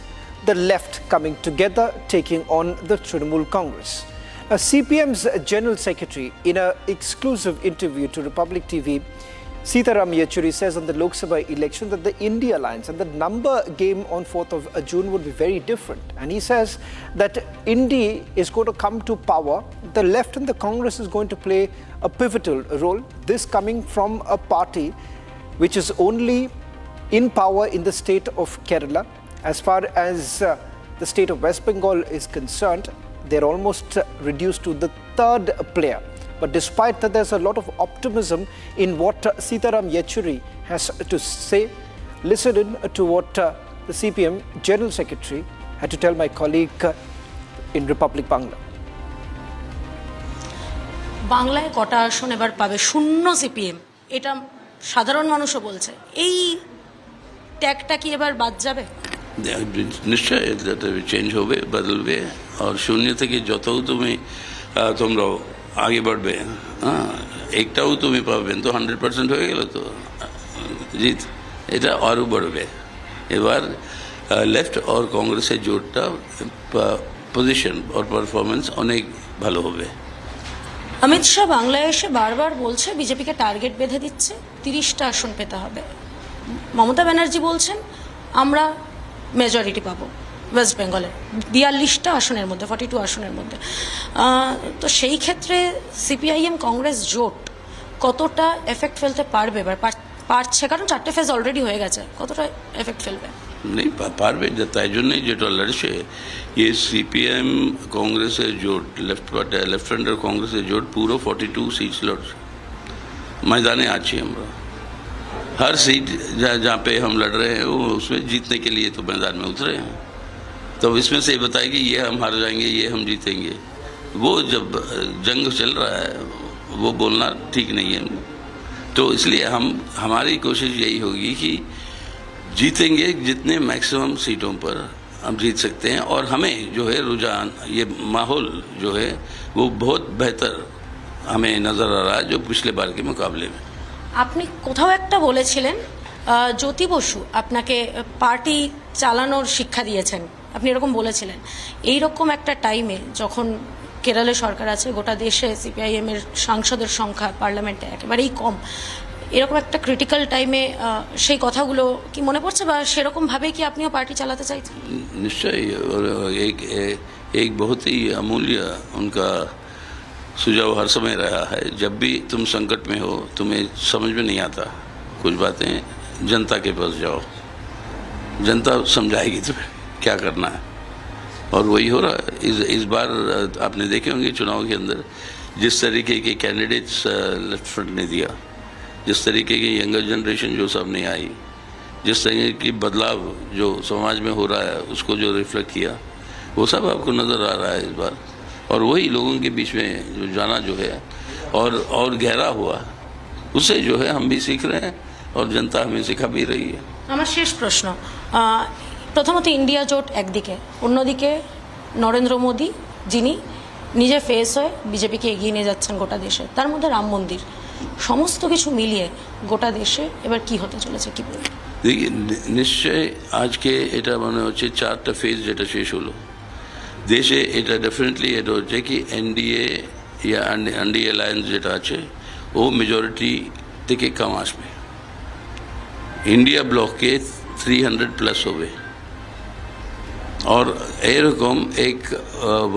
the left coming together, taking on the Trinamool Congress. CPM's General Secretary, in an exclusive interview to Republic TV, Sitaram Yechuri says on the Lok Sabha election that the India alliance and the number game on 4th of June would be very different. And he says that India is going to come to power. The left and the Congress is going to play a pivotal role. This coming from a party which is only in power in the state of Kerala. As far as the state of West Bengal is concerned, they're almost reduced to the third player. But despite that, there's a lot of optimism in what Sitaram Yechuri has to say. Listen in to what the CPM General Secretary had to tell my colleague in Republic Bangla. বাংলায় কটা আসন এবার পাবে? শূন্য CPM, এটা সাধারণ মানুষও বলছে। এই ট্যাগটা কি এবার বাদ যাবে? নিশ্চয় চেঞ্জ হবে, বদলবে। আর শূন্য থেকে যত তোমরা आगे बढ़बे, हाँ एकटाও তুমি পাবেন তো 100% হয়ে গেল তো জিত, এটা আরও बढ़বে। এবার লেফট और কংগ্রেসের জোটটা পজিশন और পারফরমেন্স অনেক ভালো হবে। অমিত শাহ বাংলায় এসে বারবার বলছে বিজেপিকে টার্গেট বেঁধে দিচ্ছে, 30টা আসন পেতে হবে। মমতা ব্যানার্জি বলছেন আমরা মেজরিটি পাবো ওয়েস্ট বেঙ্গলে 42টা আসনের মধ্যে, 42 আসনের মধ্যে। তো সেই ক্ষেত্রে সিপিআইএম কংগ্রেস জোট কতটা এফেক্ট ফেলতে পারবে? এবার পারছে, কারণ 4টে ফেজ অলরেডি হয়ে গেছে, কতটা এফেক্ট ফেলবে? नहीं पारবে, তাই জন্যই যেটা লড়ছে ये सीपीएम कांग्रेसेর জোট, लेफ्ट फ्रंट कांग्रेसेর জোট পুরো 42 सीट्स लड़ছে। मैदाने आछे আমরা, हर सीट जहाँ पे हम लड़ रहे हैं वो उसमें जीतने के लिए तो मैदान में उतरे हैं। तो इसमें से बताए कि ये हम हार जाएंगे, ये हम जीतेंगे, वो जब जंग चल रहा है वो बोलना ठीक नहीं है। तो इसलिए हमारी कोशिश यही होगी कि जीतेंगे, जितने मैक्सिमम सीटों पर हम जीत सकते हैं। और हमें जो है रुझान, ये माहौल जो है वो बहुत बेहतर हमें नज़र आ रहा है जो पिछले बार के मुकाबले में। আপনি কোথাও একটা বলেছিলেন জ্যোতি বসু আপনাকে পার্টি চালানোর শিক্ষা দিয়েছেন, আপনি এরকম বলেছিলেন। এই রকম একটা টাইমে যখন কেরলে সরকার আছে, গোটা দেশে সিপিআইএম এর সাংসদের সংখ্যা পার্লামেন্টে একেবারেই কম, এরকম একটা ক্রিটিক্যাল টাইমে সেই কথাগুলো কি মনে পড়ছে, বা সেরকম ভাবে কি আপনিও পার্টি চালাতে চাইছেন? निश्चय, और एक बहुत ही अमूल्य उनका सुझाव हर समय रहा है। जब भी तुम संकट में हो, तुम्हें समझ में नहीं आता कुछ बातें, जनता के पास जाओ, जनता समझाएगी तुम्हें क्या करना है। और वही हो रहा है इस बार। आपने देखे होंगे चुनाव के अंदर जिस तरीके के कैंडिडेट्स लेफ्ट फ्रंट ने दिया, जिस तरीके की यंगर जनरेशन जो सामने आई, जिस तरीके की बदलाव जो समाज में हो रहा है उसको जो रिफ्लेक्ट किया, वो सब आपको नज़र आ रहा है इस बार। और वही लोगों के बीच में जो जाना जो है और गहरा हुआ, उससे जो है हम भी सीख रहे हैं और जनता हमें सिखा भी रही है। আমার শেষ প্রশ্ন, প্রথমত ইন্ডিয়া জোট একদিকে, অন্যদিকে নরেন্দ্র মোদী যিনি নিজে ফেস হয়ে বিজেপিকে এগিয়ে নিয়ে যাচ্ছেন গোটা দেশে, তার মধ্যে রাম মন্দির, সমস্ত কিছু মিলিয়ে গোটা দেশে এবার কি হতে চলেছে কি বলবেন? देखिए निश्चय आज के এটা মনে হচ্ছে 4টা ফেজ যেটা শেষ হলো দেশে, এটা ডেফিনেটলি এটা হচ্ছে কি এনডিএ या एनडीए अलायंस যেটা আছে ও মেজরিটি থেকে কম আসবে। इंडिया ब्लॉक के 300+ হবে। और एरकम एक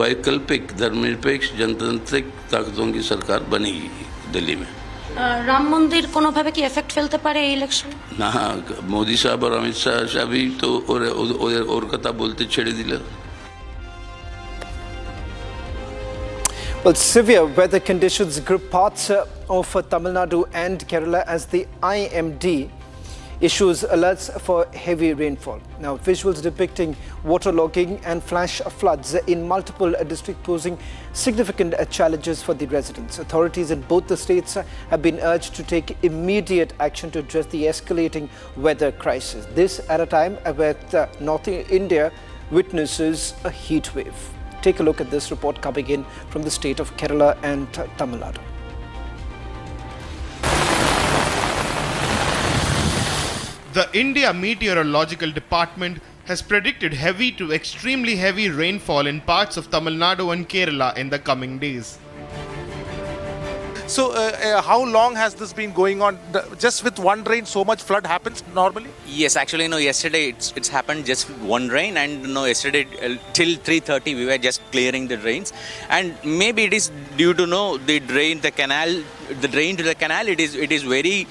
वैकल्पिक धर्मनिरपेक्ष जनतांत्रिक ताकतों की सरकार बनेगी दिल्ली में। রাম মন্দির কোনোভাবে কি এফেক্ট ফেলতে পারে এই ইলেকশন? না, মোদি সাহেব আর অমিত শাহ সবই তো ওর কথা বলতে ছেড়ে দিল। Well, severe weather conditions grip parts of Tamil Nadu and Kerala as the IMD issues alerts for heavy rainfall. Now, visuals depicting waterlogging and flash floods in multiple districts posing significant challenges for the residents. Authorities in both the states have been urged to take immediate action to address the escalating weather crisis. This at a time where North India witnesses a heat wave. Take a look at this report coming in from the state of Kerala and Tamil Nadu. The India Meteorological Department has predicted heavy to extremely heavy rainfall in parts of Tamil Nadu and Kerala in the coming days. So how long has this been going on? Just with one rain so much flood happens normally? Yes, actually yesterday it's happened just one rain, and yesterday till 3:30 we were just clearing the drains, and maybe it is due to the drain to the canal it is very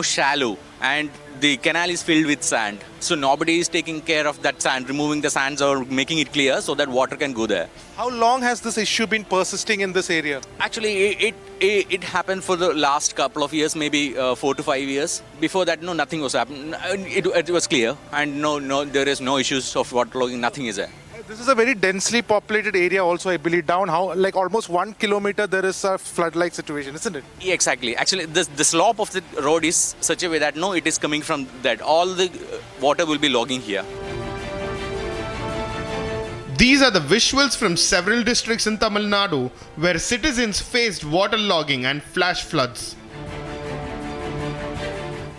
shallow, and the canal is filled with sand, so nobody is taking care of that sand, removing the sands or making it clear so that water can go there. How long has this issue been persisting in this area? Actually it happened for the last couple of years, maybe 4 to 5 years. Before that nothing was happening. It was clear, and there is no issues of waterlogging, nothing is there. This is a very densely populated area also, I believe. Down almost 1 kilometer there is a flood-like situation, isn't it? Yeah, exactly. Actually, the slope of the road is such a way that it is coming from that. All the water will be logging here. These are the visuals from several districts in Tamil Nadu where citizens faced waterlogging and flash floods.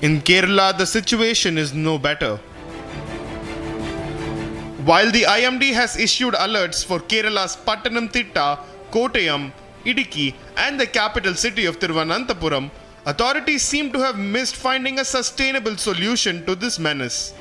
In Kerala, the situation is no better. While the IMD has issued alerts for Kerala's Pattanamthitta, Kottayam, Idukki and the capital city of Thiruvananthapuram, authorities seem to have missed finding a sustainable solution to this menace.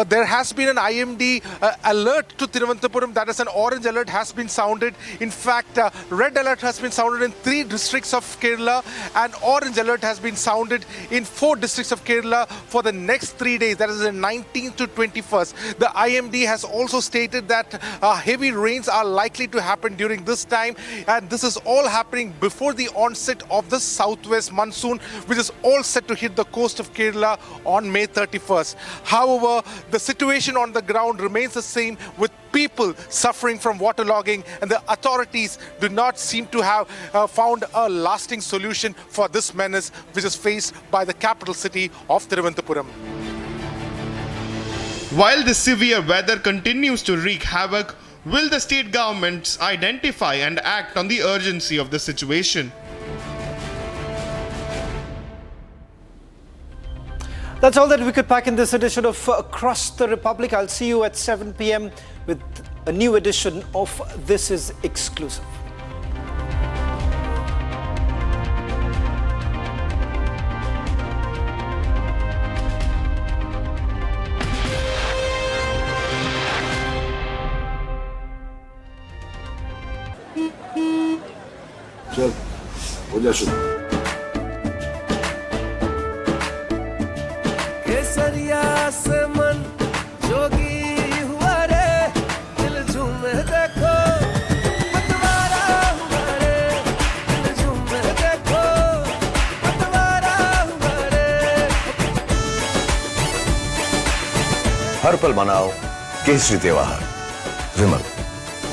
There has been an IMD alert to Thiruvananthapuram, that is an orange alert has been sounded. In fact, red alert has been sounded in 3 districts of Kerala, and orange alert has been sounded in 4 districts of Kerala for the next 3 days, that is the 19th to 21st. The IMD has also stated that heavy rains are likely to happen during this time, and this is all happening before the onset of the southwest monsoon, which is all set to hit the coast of Kerala on May 31st. However, the situation on the ground remains the same, with people suffering from waterlogging, and the authorities do not seem to have found a lasting solution for this menace which is faced by the capital city of Thiruvananthapuram. While the severe weather continues to wreak havoc, will the state governments identify and act on the urgency of the situation? That's all that we could pack in this edition of Across the Republic. I'll see you at 7 p.m. with a new edition of This Is Exclusive. चल हो जा शुरू केसरिया से मन जोगी हुआ रे दिल झूमे देखो पतवारा हुआ रे दिल झूमे देखो पतवारा हुआ रे हर पल मनाओ केसरी त्योहार विमल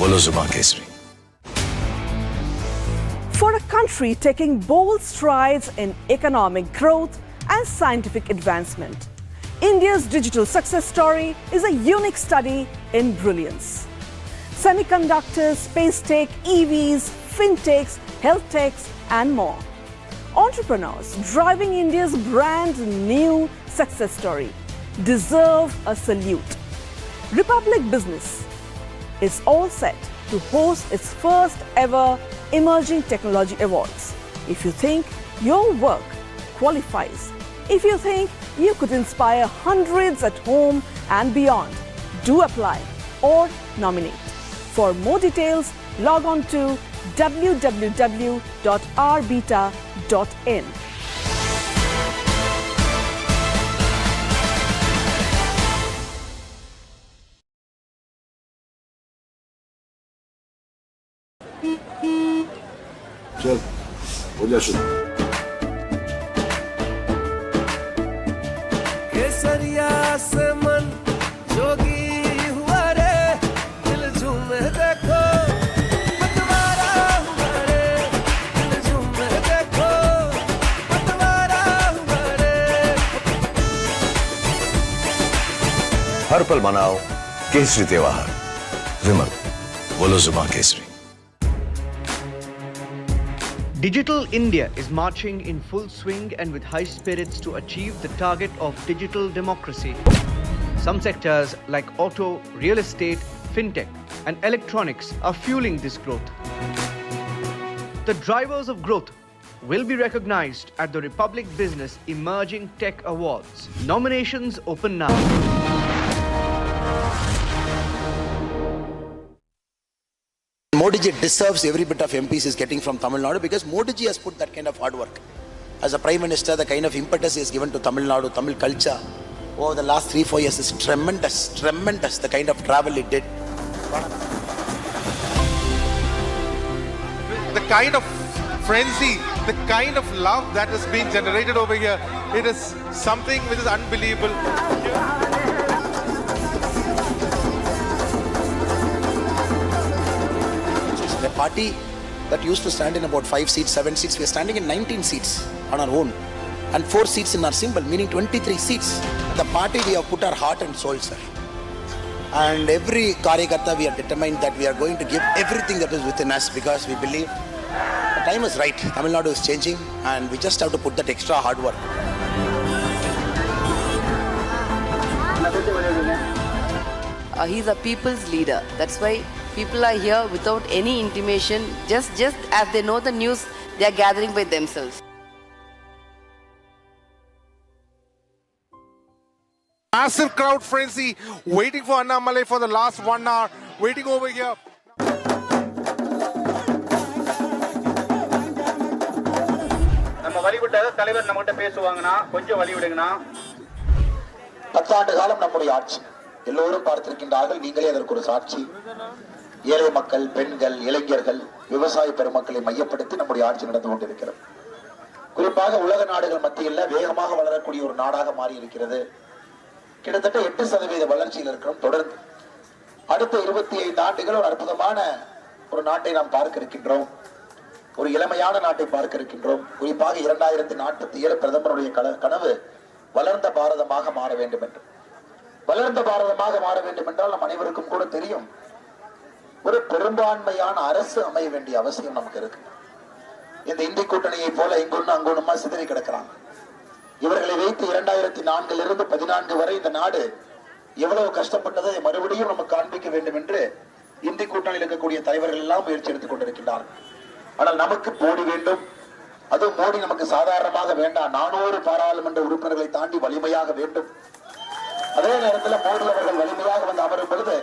बोलो जुबान Kesari For a country taking bold strides in economic growth and scientific advancement, India's digital success story is a unique study in brilliance. Semiconductors, space tech, EVs, fintechs, health techs, and more. Entrepreneurs driving India's brand new success story deserve a salute. Republic Business is all set to host its first ever Emerging Technology Awards. If you think your work qualifies, if you think you could inspire hundreds at home and beyond, do apply or nominate. For more details, log on to www.rbeta.in. केसरिया से मन जोगी हुआ रे दिल झूमे देखो पतवारा हुआ रे दिल झूमे देखो पतवारा हुआ रे हर पल मनाओ केसरी त्योहार। विमल, बोलो जुबान Kesari. Digital India is marching in full swing and with high spirits to achieve the target of digital democracy. Some sectors like auto, real estate, fintech, and electronics are fueling this growth. The drivers of growth will be recognized at the Republic Business Emerging Tech Awards. Nominations open now. Modi ji deserves every bit of MPs he's getting from Tamil Nadu because Modi ji has put that kind of hard work. As a Prime Minister, the kind of impetus he has given to Tamil Nadu, Tamil culture over the last 3-4 years is tremendous, tremendous, the kind of travel he did. The kind of frenzy, the kind of love that is being generated over here, it is something which is unbelievable. A party that used to stand in about 5 seats, 7 seats, we are standing in 19 seats on our own and 4 seats in our symbol, meaning 23 seats. The party we have put our heart and soul, sir. And every Karyakarta we are determined that we are going to give everything that is within us because we believe the time is right. Tamil Nadu is changing and we just have to put that extra hard work. He's a people's leader. That's why people are here without any intimation. Just as they know the news, they are gathering by themselves. Massive crowd frenzy, waiting for Annamalai for the last 1 hour, waiting over here. நம்ம வழிவிட்ட தலைவர் நம்மகிட்ட பேசுவாங்கனா கொஞ்சம் வழி விடுங்கனா. 10 ஆண்டு காலம் நம்முடைய ஆட்சி எல்லோரும் பார்த்திருக்கின்றார்கள், நீங்களே அதற்கு ஒரு சாட்சி. ஏழை மக்கள், பெண்கள், இளைஞர்கள், விவசாய பெருமக்களை மையப்படுத்தி நம்முடைய ஆட்சி நடந்து கொண்டிருக்கிறது. குறிப்பாக உலக நாடுகள் மத்தியில் வேகமாக வளரக்கூடிய ஒரு நாடாக மாறி இருக்கிறது. கிட்டத்தட்ட 8% வளர்ச்சியில் இருக்கிறோம். தொடர்ந்து அடுத்த 25 ஆண்டுகள் ஒரு அற்புதமான ஒரு நாட்டை நாம் பார்க்க இருக்கின்றோம். ஒரு இளமையான நாட்டை பார்க்க இருக்கின்றோம். குறிப்பாக 2047 பிரதமருடைய கனவு வளர்ந்த பாரதமாக மாற வேண்டும் என்று. வளர்ந்த பாரதமாக மாற வேண்டும் என்றால் நம் அனைவருக்கும் கூட தெரியும், ஒரு பெரும்பான்மையான அரசு அமைய வேண்டிய அவசியம் நமக்கு இருக்கு. இந்த இந்தி கூட்டணியை போல இங்கொன்னு அங்கொன்னுமா சிதறி கிடக்கிறாங்க. இவர்களை வைத்து 2004 14 வரை இந்த நாடு எவ்வளவு கஷ்டப்பட்டதை மறுபடியும் நமக்கு காண்பிக்க வேண்டும் என்று இந்தி கூட்டணியில் இருக்கக்கூடிய தலைவர்கள் எல்லாம் முயற்சி எடுத்துக் கொண்டிருக்கிறார்கள். ஆனால் நமக்கு மோடி வேண்டும். அதுவும் மோடி நமக்கு சாதாரணமாக வேண்டாம், 400 பாராளுமன்ற உறுப்பினர்களை தாண்டி வலிமையாக வேண்டும். அதே நேரத்தில் மோடி அவர்கள் வலிமையாக வந்து அமரும் பொழுது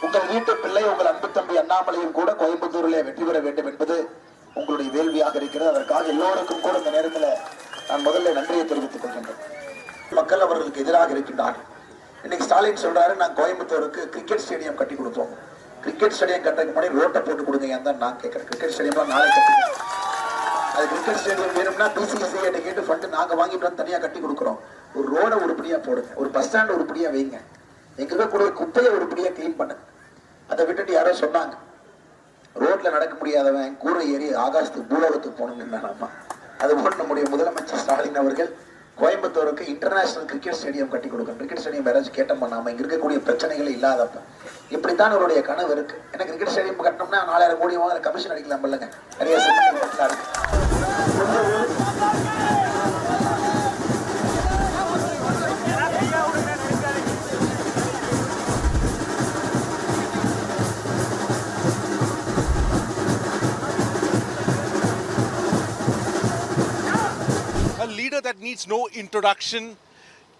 உங்கள் வீட்டு பிள்ளை, உங்கள் அன்பு தம்பி அண்ணாமலையும் கூட கோயம்புத்தூரிலே வெற்றி பெற வேண்டும் என்பது உங்களுடைய வேள்வியாக இருக்கிறது. அதற்காக எல்லோருக்கும் கூட இந்த நேரத்தில் நான் முதல்ல நன்றியை தெரிவித்துக் கொள்கின்றேன். மக்கள் அவர்களுக்கு எதிராக இருக்கின்றார்கள். இன்னைக்கு ஸ்டாலின் சொல்றாரு, நான் கோயம்புத்தூருக்கு கிரிக்கெட் ஸ்டேடியம் கட்டி கொடுத்தோம். கிரிக்கெட் ஸ்டேடியம் கட்டுறதுக்கு முன்னாடி ரோட்டை போட்டு கொடுங்க தான் நான் கேட்கிறேன். கிரிக்கெட் ஸ்டேடியம் நாளை கட்டுங்க. அது கிரிக்கெட் ஸ்டேடியம் வேணும்னா பிசிசிஐ கேட்டு ஃபண்டு நாங்க வாங்கிட்டு வந்து தனியா கட்டி கொடுக்குறோம். ஒரு ரோடை உருப்படியா போடுங்க, ஒரு பஸ் ஸ்டாண்ட் உருப்படியா வைங்க, எங்க இருக்கக்கூடிய குப்பையை உருப்படியா கிளீன் பண்ணுங்க. அதை விட்டுட்டு யாரோ சொன்னாங்க, ரோட்ல நடக்க முடியாதவன் கூரை ஏறி ஆகாசத்துக்கு பூலோகத்துக்கு போகணும்னு. அதுபோல் நம்முடைய முதலமைச்சர் ஸ்டாலின் அவர்கள் கோயம்புத்தூருக்கு இன்டர்நேஷனல் கிரிக்கெட் ஸ்டேடியம் கட்டி கொடுக்கணும். கிரிக்கெட் ஸ்டேடியம் யாராச்சும் கேட்ட பண்ணாம இங்க இருக்கக்கூடிய பிரச்சனைகள் இல்லாதப்ப இப்படித்தான் அவருடைய கனவு இருக்கு. ஏன்னா கிரிக்கெட் ஸ்டேடியம் கட்டணும்னா 4000 கோடி கமிஷன் அடிக்கலாம் இல்லைங்க, நிறைய இருக்கு. Leader that needs no introduction.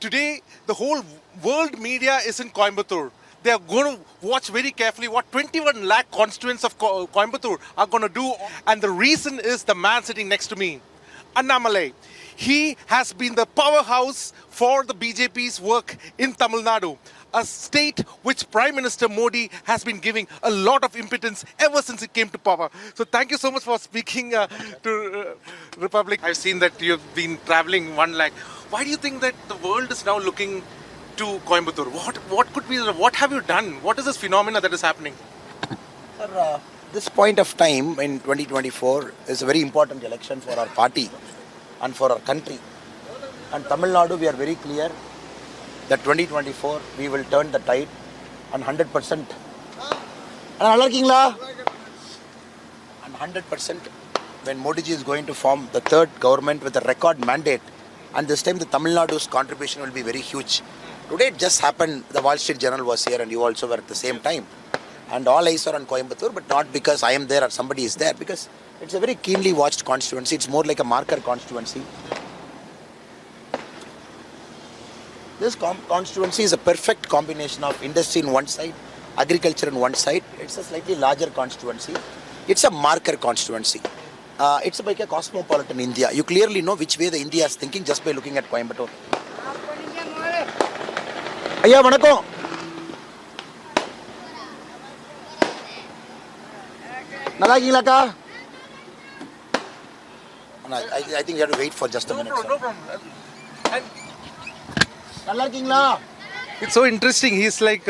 Today, the whole world media is in Coimbatore. They are going to watch very carefully what 21 lakh constituents of Coimbatore are going to do. And the reason is the man sitting next to me, Annamalai. He has been the powerhouse for the BJP's work in Tamil Nadu. a state which Prime Minister Modi has been giving a lot of impotence ever since it came to power. So thank you so much for speaking to Republic. I've seen that you've been traveling 1 lakh. Why do you think that the world is now looking to Coimbatore? What could be, what have you done? What is this phenomena that is happening? Sir, this point of time in 2024 is a very important election for our party and for our country. And Tamil Nadu, we are very clear that 2024 we will turn the tide and 100%. And 100% when Modi ji is going to form the third government with a record mandate, and this time the Tamil Nadu's contribution will be very huge. Today it just happened, the Wall Street Journal was here and you also were at the same time. And all eyes are on Coimbatore, but not because I am there or somebody is there, because it's a very keenly watched constituency. It's more like a marker constituency. This constituency is a perfect combination of industry on one side, agriculture on one side. It's a slightly larger constituency. It's a marker constituency. It's like a cosmopolitan India. You clearly know which way the India is thinking just by looking at Coimbatore. Ayya, vanakkam. Nalagilaka. I think you have to wait for just a minute. No problem. It's so interesting. He's like,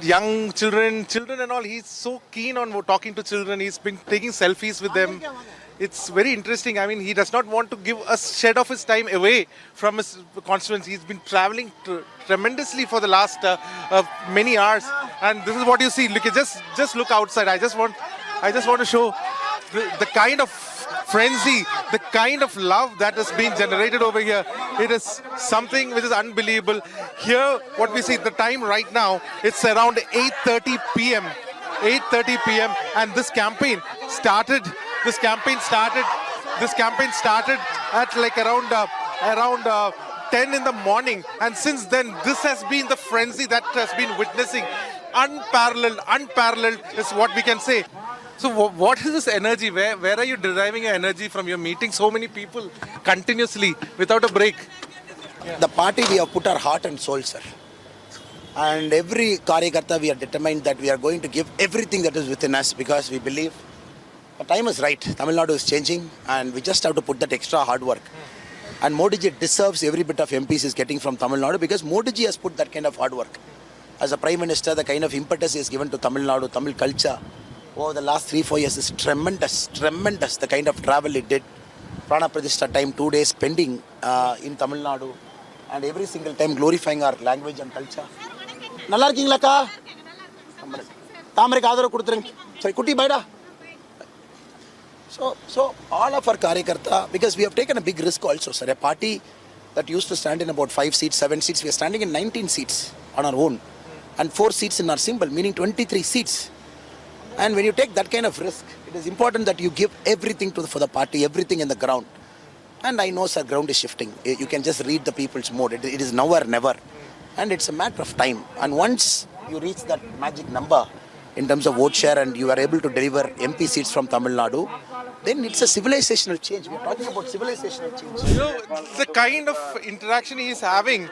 young children and all. He's so keen on talking to children. He's been taking selfies with them. It's very interesting. I mean, he does not want to give a shed of his time away from his constituency. He's been traveling tremendously for the last many hours. And this is what you see. Look, just look outside. I just want to show the kind of frenzy, the kind of love that has been generated over here. It is something which is unbelievable. Here, what we see, the time right now, it's around 8:30 p.m. 8:30 p.m. and this campaign started at like around 10 in the morning, and since then this has been the frenzy that has been witnessing. Unparalleled is what we can say. So what is this energy? Where are you deriving your energy from? You're meeting so many people continuously without a break. The party, we have put our heart and soul, sir. And every Karyakarta, we are determined that we are going to give everything that is within us, because we believe the time is right. Tamil Nadu is changing and we just have to put that extra hard work. And Modi ji deserves every bit of MPs he's getting from Tamil Nadu, because Modi ji has put that kind of hard work. As a Prime Minister, the kind of impetus he has given to Tamil Nadu, Tamil culture, over the last 3-4 years is tremendous. The kind of travel it did. Prana Pratishtha time, 2 days spending in Tamil Nadu, and every single time glorifying our language and culture. Nalla irkeengalaka? Tamarik aadaru kuduthuring. Sorry, kutti baida. So all of our Karyakarta, because we have taken a big risk also, sir. A party that used to stand in about 5 seats, 7 seats, we are standing in 19 seats on our own, and 4 seats in our symbol, meaning 23 seats. And when you take that kind of risk, it is important that you give everything for the party, everything in the ground. And I know, sir, ground is shifting. You can just read the people's mood. It is now or never. And it's a matter of time. And once you reach that magic number in terms of vote share and you are able to deliver MP seats from Tamil Nadu, then it's a civilizational change. We are talking about civilizational change. You know, the kind of interaction he is having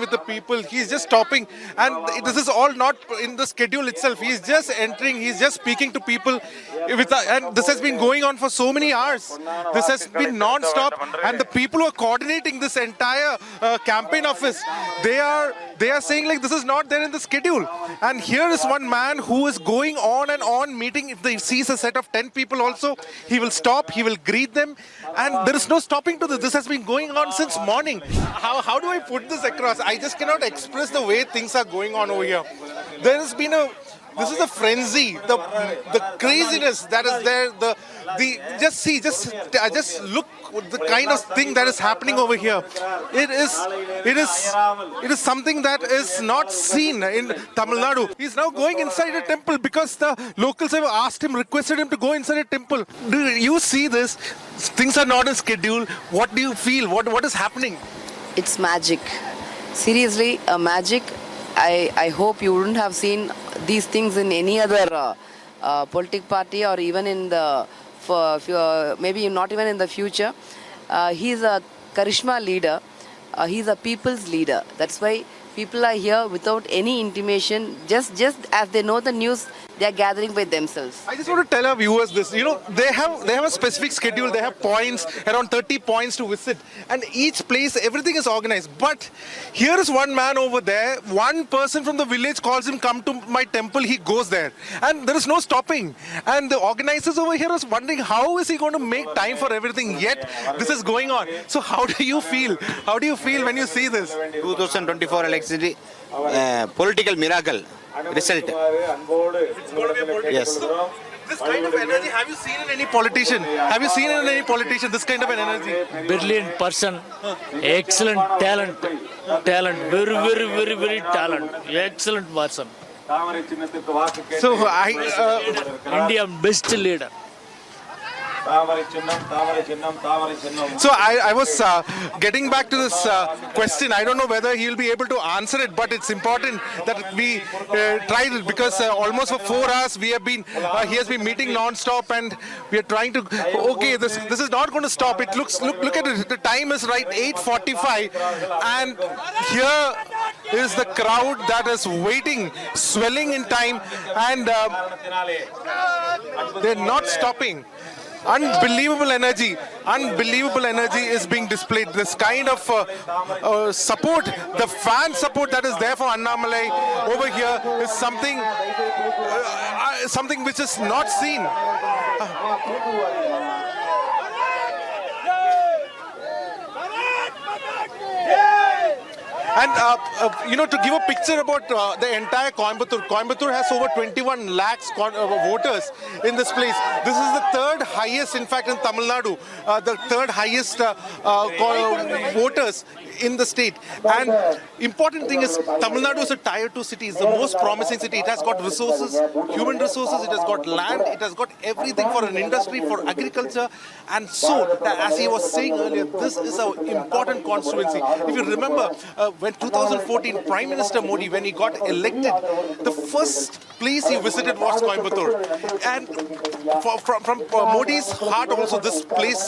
with the people, he's just stopping. And this is all not in the schedule itself. He's just entering, he's just speaking to people. And this has been going on for so many hours. This has been non-stop. And the people who are coordinating this entire campaign office, they are saying like this is not there in the schedule. And here is one man who is going on and on meeting. If he sees a set of 10 people also, he will stop, he will greet them, and there is no stopping to this. This has been going on since morning. How do I put this across? I just cannot express the way things are going on over here. There has been this is the frenzy, the craziness that is there. Just look the kind of thing that is happening over here. It is something that is not seen in Tamil Nadu. He's now going inside a temple because the locals have requested him to go inside a temple. Do you see this? Things are not on schedule. What do you feel? What is happening? It's magic. Seriously, a magic. I hope you wouldn't have seen these things in any other political party, or even in maybe not even in the future. He's a charisma leader. He's a people's leader. That's why people are here without any intimation, just as they know the news, they are gathering by themselves. I just want to tell our viewers this. You know, they have a specific schedule. They have points, around 30 points to visit, and each place, everything is organized. But here is one man over there. One person from the village calls him, "Come to my temple." He goes there, and there is no stopping. And the organizers over here is wondering how is he going to make time for everything. Yet this is going on. So how do you feel? How do you feel when you see this? 2024 election, political miracle result. It's going to be a political. Yes. This kind of energy, have you seen in any politician? Have you seen in any politician this kind of an energy? Brilliant person, excellent talent, very talent, excellent person. So Indian best leader. So I was getting back to this question. I don't know whether he'll be able to answer it, but it's important that we try it, because almost for 4 hours we have been he has been meeting non-stop, and we are trying to. Okay, this is not going to stop. It looks look at it. The time is right, 8:45, and here is the crowd that is waiting, swelling in time, and they're not stopping. Unbelievable energy is being displayed. This kind of support, the fan support that is there for Annamalai over here is something which is not seen. And to give a picture about the entire Coimbatore has over 21 lakhs voters in this place. This is the third highest, in fact, in Tamil Nadu, the third highest voters in the state. And important thing is, Tamil Nadu is a tier 2 city. It's the most promising city. It has got resources, human resources. It has got land. It has got everything for an industry, for agriculture. And so, as he was saying earlier, this is an important constituency. If you remember, when 2014 Prime Minister Modi, when he got elected, the first place he visited was Coimbatore. And from Modi's heart also, this place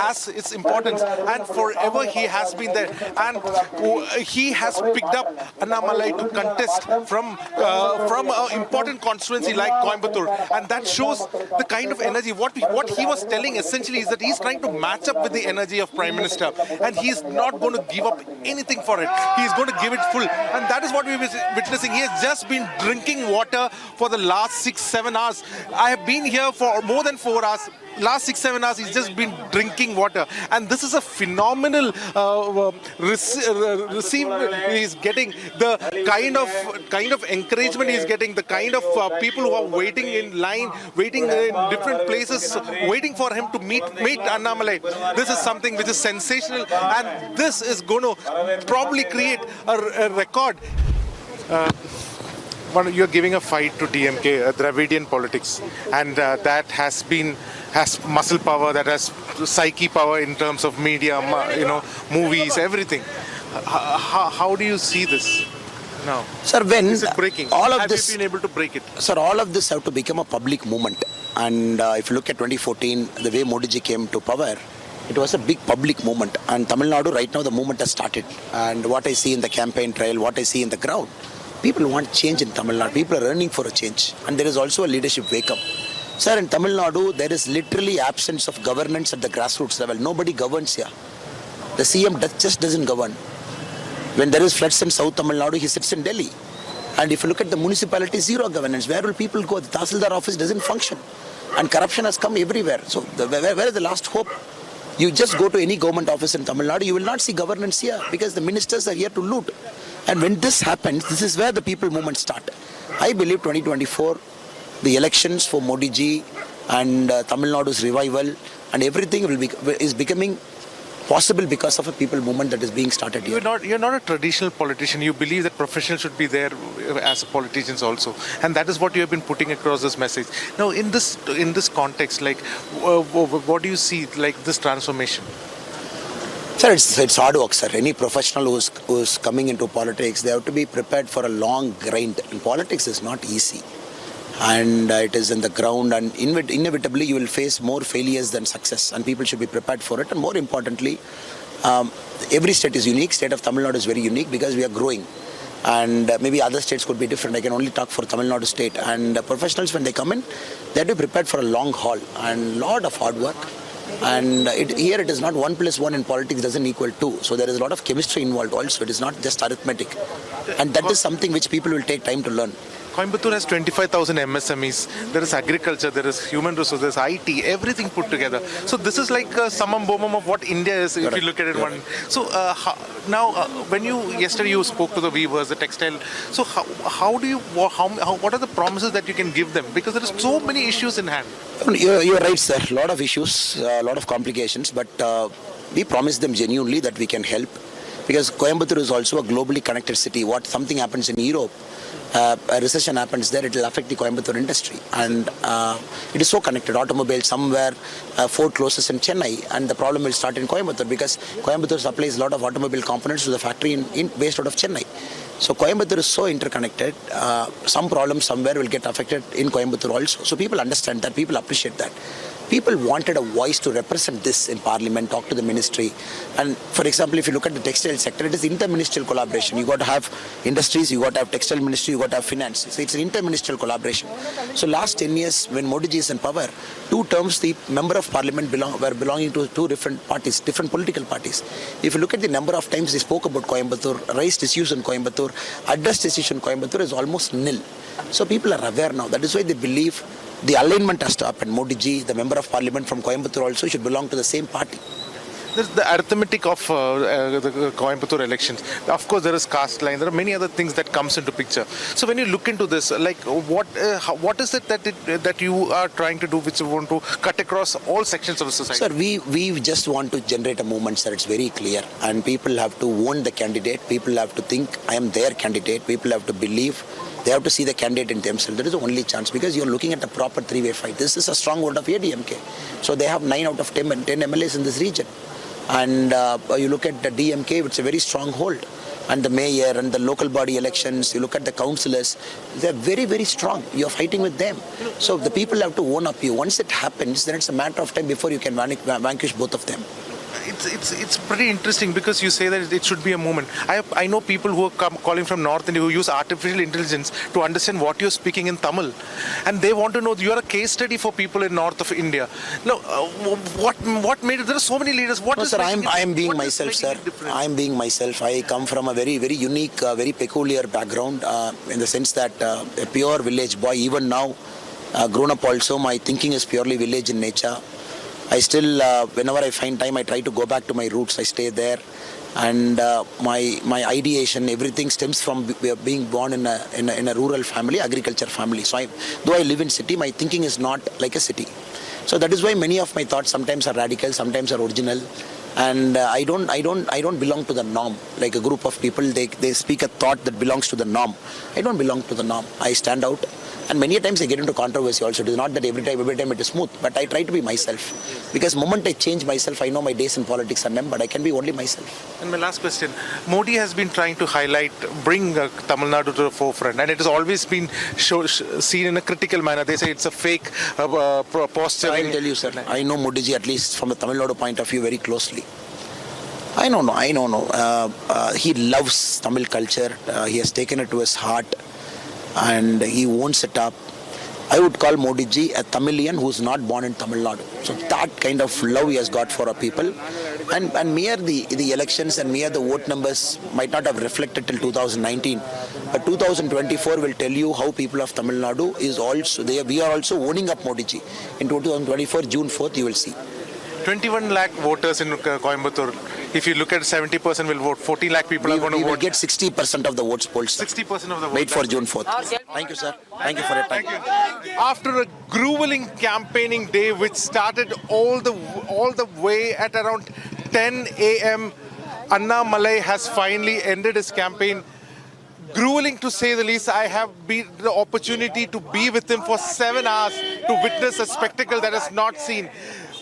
has its importance. And forever he has been there. And he has picked up Annamalai to contest from an important constituency like Coimbatore, and that shows the kind of energy. What he was telling essentially is that he's trying to match up with the energy of Prime Minister, and he's not going to give up anything for it. He's going to give it full, and that is what we're witnessing. He has just been drinking water for the last 6-7 hours. I have been here for more than 4 hours. Last 6-7 hours, he's just been drinking water, and this is a phenomenal receive he's getting, the kind of encouragement he's getting, the kind of people who are waiting in line, waiting in different places, waiting for him to meet Annamalai. This is something which is sensational, and this is going to probably create a record. You're giving a fight to DMK, Dravidian politics, and that has muscle power, that has psyche power in terms of media, movies, everything. How do you see this now? Sir, when is it breaking? All of have this, you been able to break it? Sir, all of this have to become a public movement. And if you look at 2014, the way Modi ji came to power, it was a big public movement. And Tamil Nadu, right now, the movement has started. And what I see in the campaign trail, what I see in the crowd, people want change in Tamil Nadu. People are yearning for a change. And there is also a leadership wake-up. Sir, in Tamil Nadu, there is literally absence of governance at the grassroots level. Nobody governs here. The CM just doesn't govern. When there is floods in South Tamil Nadu, he sits in Delhi. And if you look at the municipality, zero governance. Where will people go? The Tahsildar office doesn't function. And corruption has come everywhere. So where is the last hope? You just go to any government office in Tamil Nadu, you will not see governance here because the ministers are here to loot. And when this happens, this is where the people movement start. I believe 2024, the elections for Modi ji and Tamil Nadu's revival and everything is becoming possible because of a people movement that is being started here. You're not a traditional politician. You believe that professionals should be there as politicians also, and that is what you have been putting across this message. Now, in this context, like, what do you see like this transformation? Sir, it's hard work, sir. Any professional who's coming into politics, they have to be prepared for a long grind. And politics is not easy. And it is in the ground, and inevitably you will face more failures than success, and people should be prepared for it. And more importantly, every state is unique. State of Tamil Nadu is very unique because we are growing. And maybe other states could be different. I can only talk for Tamil Nadu state. And professionals, when they come in, they have to be prepared for a long haul and lot of hard work. And here it is not 1 + 1 in politics doesn't equal 2. So there is a lot of chemistry involved also. It is not just arithmetic. And that is something which people will take time to learn. Coimbatore has 25,000 MSMEs. There is agriculture, there is human resources, IT, everything put together. So this is like a summum bonum of what India is, if you look at it. So now, when yesterday you spoke to the weavers, the textile. So what are the promises that you can give them? Because there are so many issues in hand. You're right, sir. A lot of issues, a lot of complications, but we promise them genuinely that we can help. Because Coimbatore is also a globally connected city. Something happens in Europe, a recession happens there, it will affect the Coimbatore industry. And it is so connected. Automobile somewhere, Ford closes in Chennai, and the problem will start in Coimbatore because Coimbatore supplies a lot of automobile components to the factory based out of Chennai. So Coimbatore is so interconnected. Some problems somewhere will get affected in Coimbatore also. So people understand that, people appreciate that. People wanted a voice to represent this in Parliament, talk to the ministry. And for example, if you look at the textile sector, it is inter-ministerial collaboration. You got to have industries, you got to have textile ministry, you got to have finance. So it's an inter-ministerial collaboration. So last 10 years, when Modi ji is in power, 2 terms the member of Parliament were belonging to 2 different parties, different political parties. If you look at the number of times they spoke about Coimbatore, raised issues in Coimbatore, addressed issues in Coimbatore is almost nil. So people are aware now. That is why they believe the alignment has to happen. Modi ji, the member of Parliament from Coimbatore also should belong to the same party. There's the arithmetic of the Coimbatore elections. Of course, there is caste line. There are many other things that comes into picture. So when you look into this, like what is it that you are trying to do, which you want to cut across all sections of the society? Sir, we just want to generate a movement, sir. It's very clear. And people have to own the candidate. People have to think, I am their candidate. People have to believe. They have to see the candidate in themselves. That is the only chance, because you're looking at a proper 3-way fight. This is a stronghold of ADMK. So they have 9 out of 10 MLAs in this region. And you look at the DMK, it's a very strong hold. And the mayor and the local body elections, you look at the councillors, they're very, very strong. You're fighting with them. So the people have to own up you. Once it happens, then it's a matter of time before you can vanquish both of them. It's pretty interesting because you say that it should be a movement. I know people who are calling from North India who use artificial intelligence to understand what you're speaking in Tamil, and they want to know. You are a case study for people in North of India. Now, what made it? There are so many leaders. Sir, I am being myself, sir. I am being myself. I come from a very, very unique, very peculiar background in the sense that a pure village boy. Even now, grown up also, my thinking is purely village in nature. I still, whenever I find time, I try to go back to my roots. I stay there, and my ideation, everything stems from being born in a rural family, agriculture family. So though I live in city, my thinking is not like a city. So that is why many of my thoughts sometimes are radical, sometimes are original, and I don't belong to the norm. Like a group of people, they speak a thought that belongs to the norm. I don't belong to the norm. I stand out. And many times I get into controversy also. It is not that every time it is smooth, but I try to be myself. Because the moment I change myself, I know my days in politics are numbered. I can be only myself. And my last question, Modi has been trying to bring Tamil Nadu to the forefront, and it has always been seen in a critical manner. They say it's a fake posturing. I'll tell you, sir, I know Modi ji, at least from the Tamil Nadu point of view, very closely. I don't know. He loves Tamil culture. He has taken it to his heart, and he owns it up. I would call Modi ji a Tamilian who's not born in Tamil Nadu. So that kind of love he has got for our people. And mere the elections and mere the vote numbers might not have reflected till 2019. But 2024 will tell you how people of Tamil Nadu is also, we are also owning up Modi ji. In 2024, June 4th, you will see. 21 lakh voters in Coimbatore. If you look at 70% will vote, 40 lakh people are going to vote. We will get 60% of the votes polled. 60% of the votes. Wait for June 4th. Thank you, sir. Thank you for your time. After a grueling campaigning day which started all the way at around 10 a.m., Annamalai has finally ended his campaign. Grueling to say the least. I have the opportunity to be with him for 7 hours to witness a spectacle that is not seen.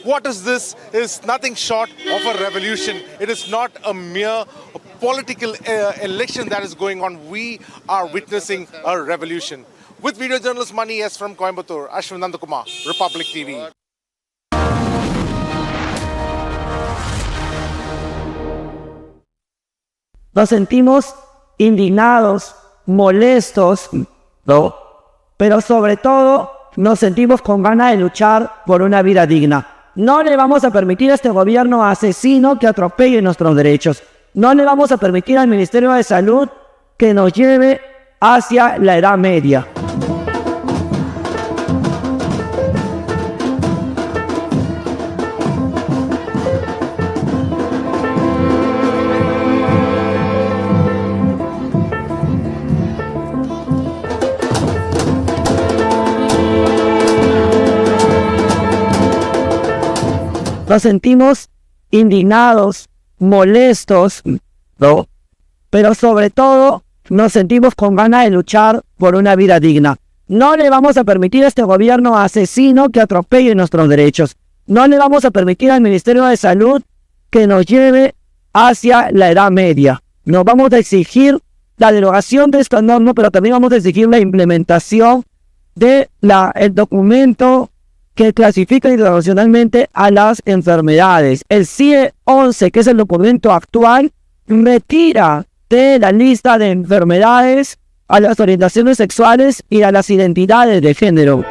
What is this? It is nothing short of a revolution. It is not a mere political election that is going on. We are witnessing a revolution. With video journalist Mani S from Coimbatore, Ashwin Nandakumar, Republic TV. Los sentimos indignados, molestos, ¿no? Pero sobre todo nos sentimos con ganas de luchar por una vida digna. No le vamos a permitir a este gobierno asesino que atropelle nuestros derechos. No le vamos a permitir al Ministerio de Salud que nos lleve hacia la Edad Media. Nos sentimos indignados, molestos, ¿no? Pero sobre todo nos sentimos con ganas de luchar por una vida digna. No le vamos a permitir a este gobierno asesino que atropelle nuestros derechos. No le vamos a permitir al Ministerio de Salud que nos lleve hacia la Edad Media. Nos vamos a exigir la derogación de esta norma, pero también vamos a exigir la implementación de el documento que clasifica internacionalmente a las enfermedades. El CIE 11, que es el documento actual, retira de la lista de enfermedades a las orientaciones sexuales y a las identidades de género.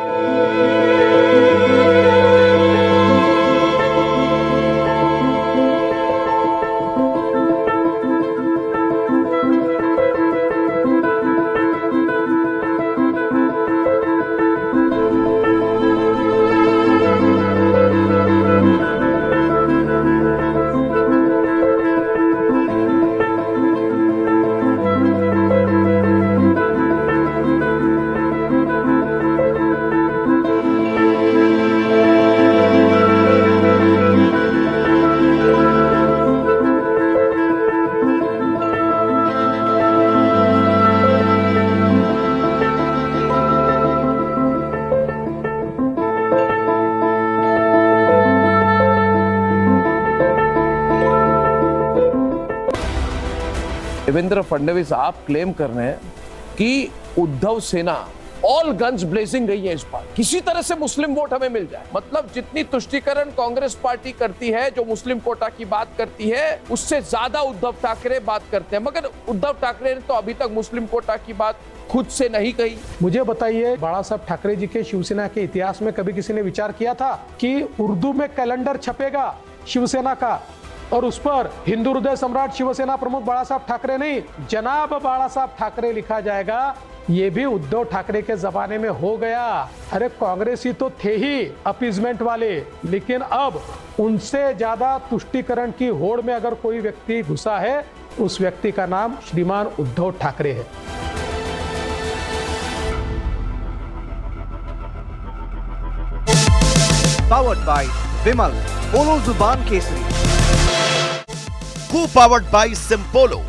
Devendra Fadnavis आप claim कर रहे हैं कि उद्धव सेना all guns blazing गई है इस बार, किसी तरह से मुस्लिम वोट हमें मिल जाए। मतलब जितनी तुष्टीकरण कांग्रेस पार्टी करती है, जो मुस्लिम कोटा की बात करती है, उससे ज्यादा उद्धव ठाकरे बात करते हैं। मगर उद्धव ठाकरे ने तो अभी तक मुस्लिम कोटा की बात खुद से नहीं कही। मुझे बताइए, बाला साहब ठाकरे जी के शिवसेना के इतिहास में कभी किसी ने विचार किया था कि उर्दू में कैलेंडर छपेगा शिवसेना का और उस पर हिंदू हृदय सम्राट शिवसेना प्रमुख बाला साहब ठाकरे नहीं, जनाब बाला साहब ठाकरे लिखा जाएगा? ये भी उद्धव ठाकरे के जमाने में हो गया। अरे कांग्रेसी तो थे ही अपीजमेंट वाले, लेकिन अब उनसे ज्यादा तुष्टीकरण की होड़ में अगर कोई व्यक्ति घुसा है, उस व्यक्ति का नाम श्रीमान उद्धव ठाकरे है। Powered by Vimal, Polo Zuban Kesari. Co-powered by Simpolo.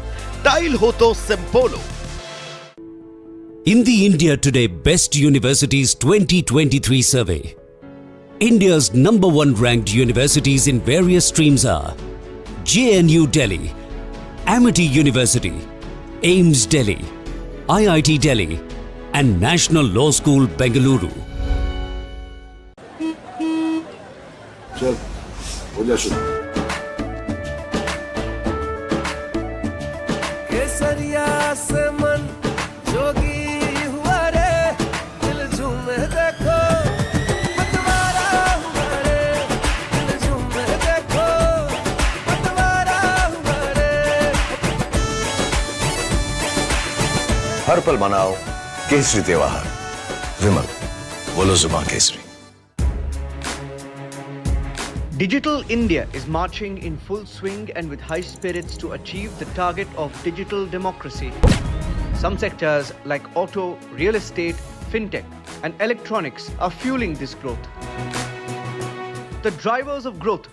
Tile ho to Simpolo. In the India Today Best Universities 2023 survey, India's #1 ranked universities in various streams are JNU Delhi, Amity University, AIMS Delhi, IIT Delhi, and National Law School Bengaluru. चल हो जा शुरू। केसरिया से मन जोगी हुआ रे, दिल झूमे देखो मतवारा हुआ रे, दिल झूमे देखो मतवारा हुआ रे। हर पल मनाओ केसरी त्योहार। विमल, बोलो जुबान Kesari. Digital India is marching in full swing and with high spirits to achieve the target of digital democracy. Some sectors like auto, real estate, fintech, and electronics are fueling this growth. The drivers of growth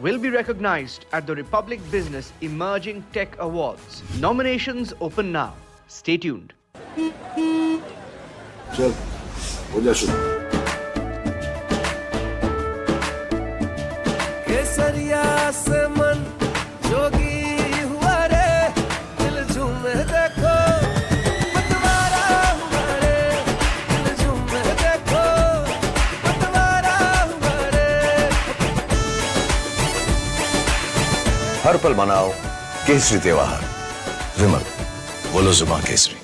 will be recognized at the Republic Business Emerging Tech Awards. Nominations open now. Stay tuned. चल हो जा शुरू। केसरिया से मन जोगी हुआ रे, दिल झूमे देखो मतवारा हुआ रे, दिल झूमे देखो मतवारा हुआ रे। हर पल मनाओ केसरी त्योहार। विमल, बोलो जुबां केसरी।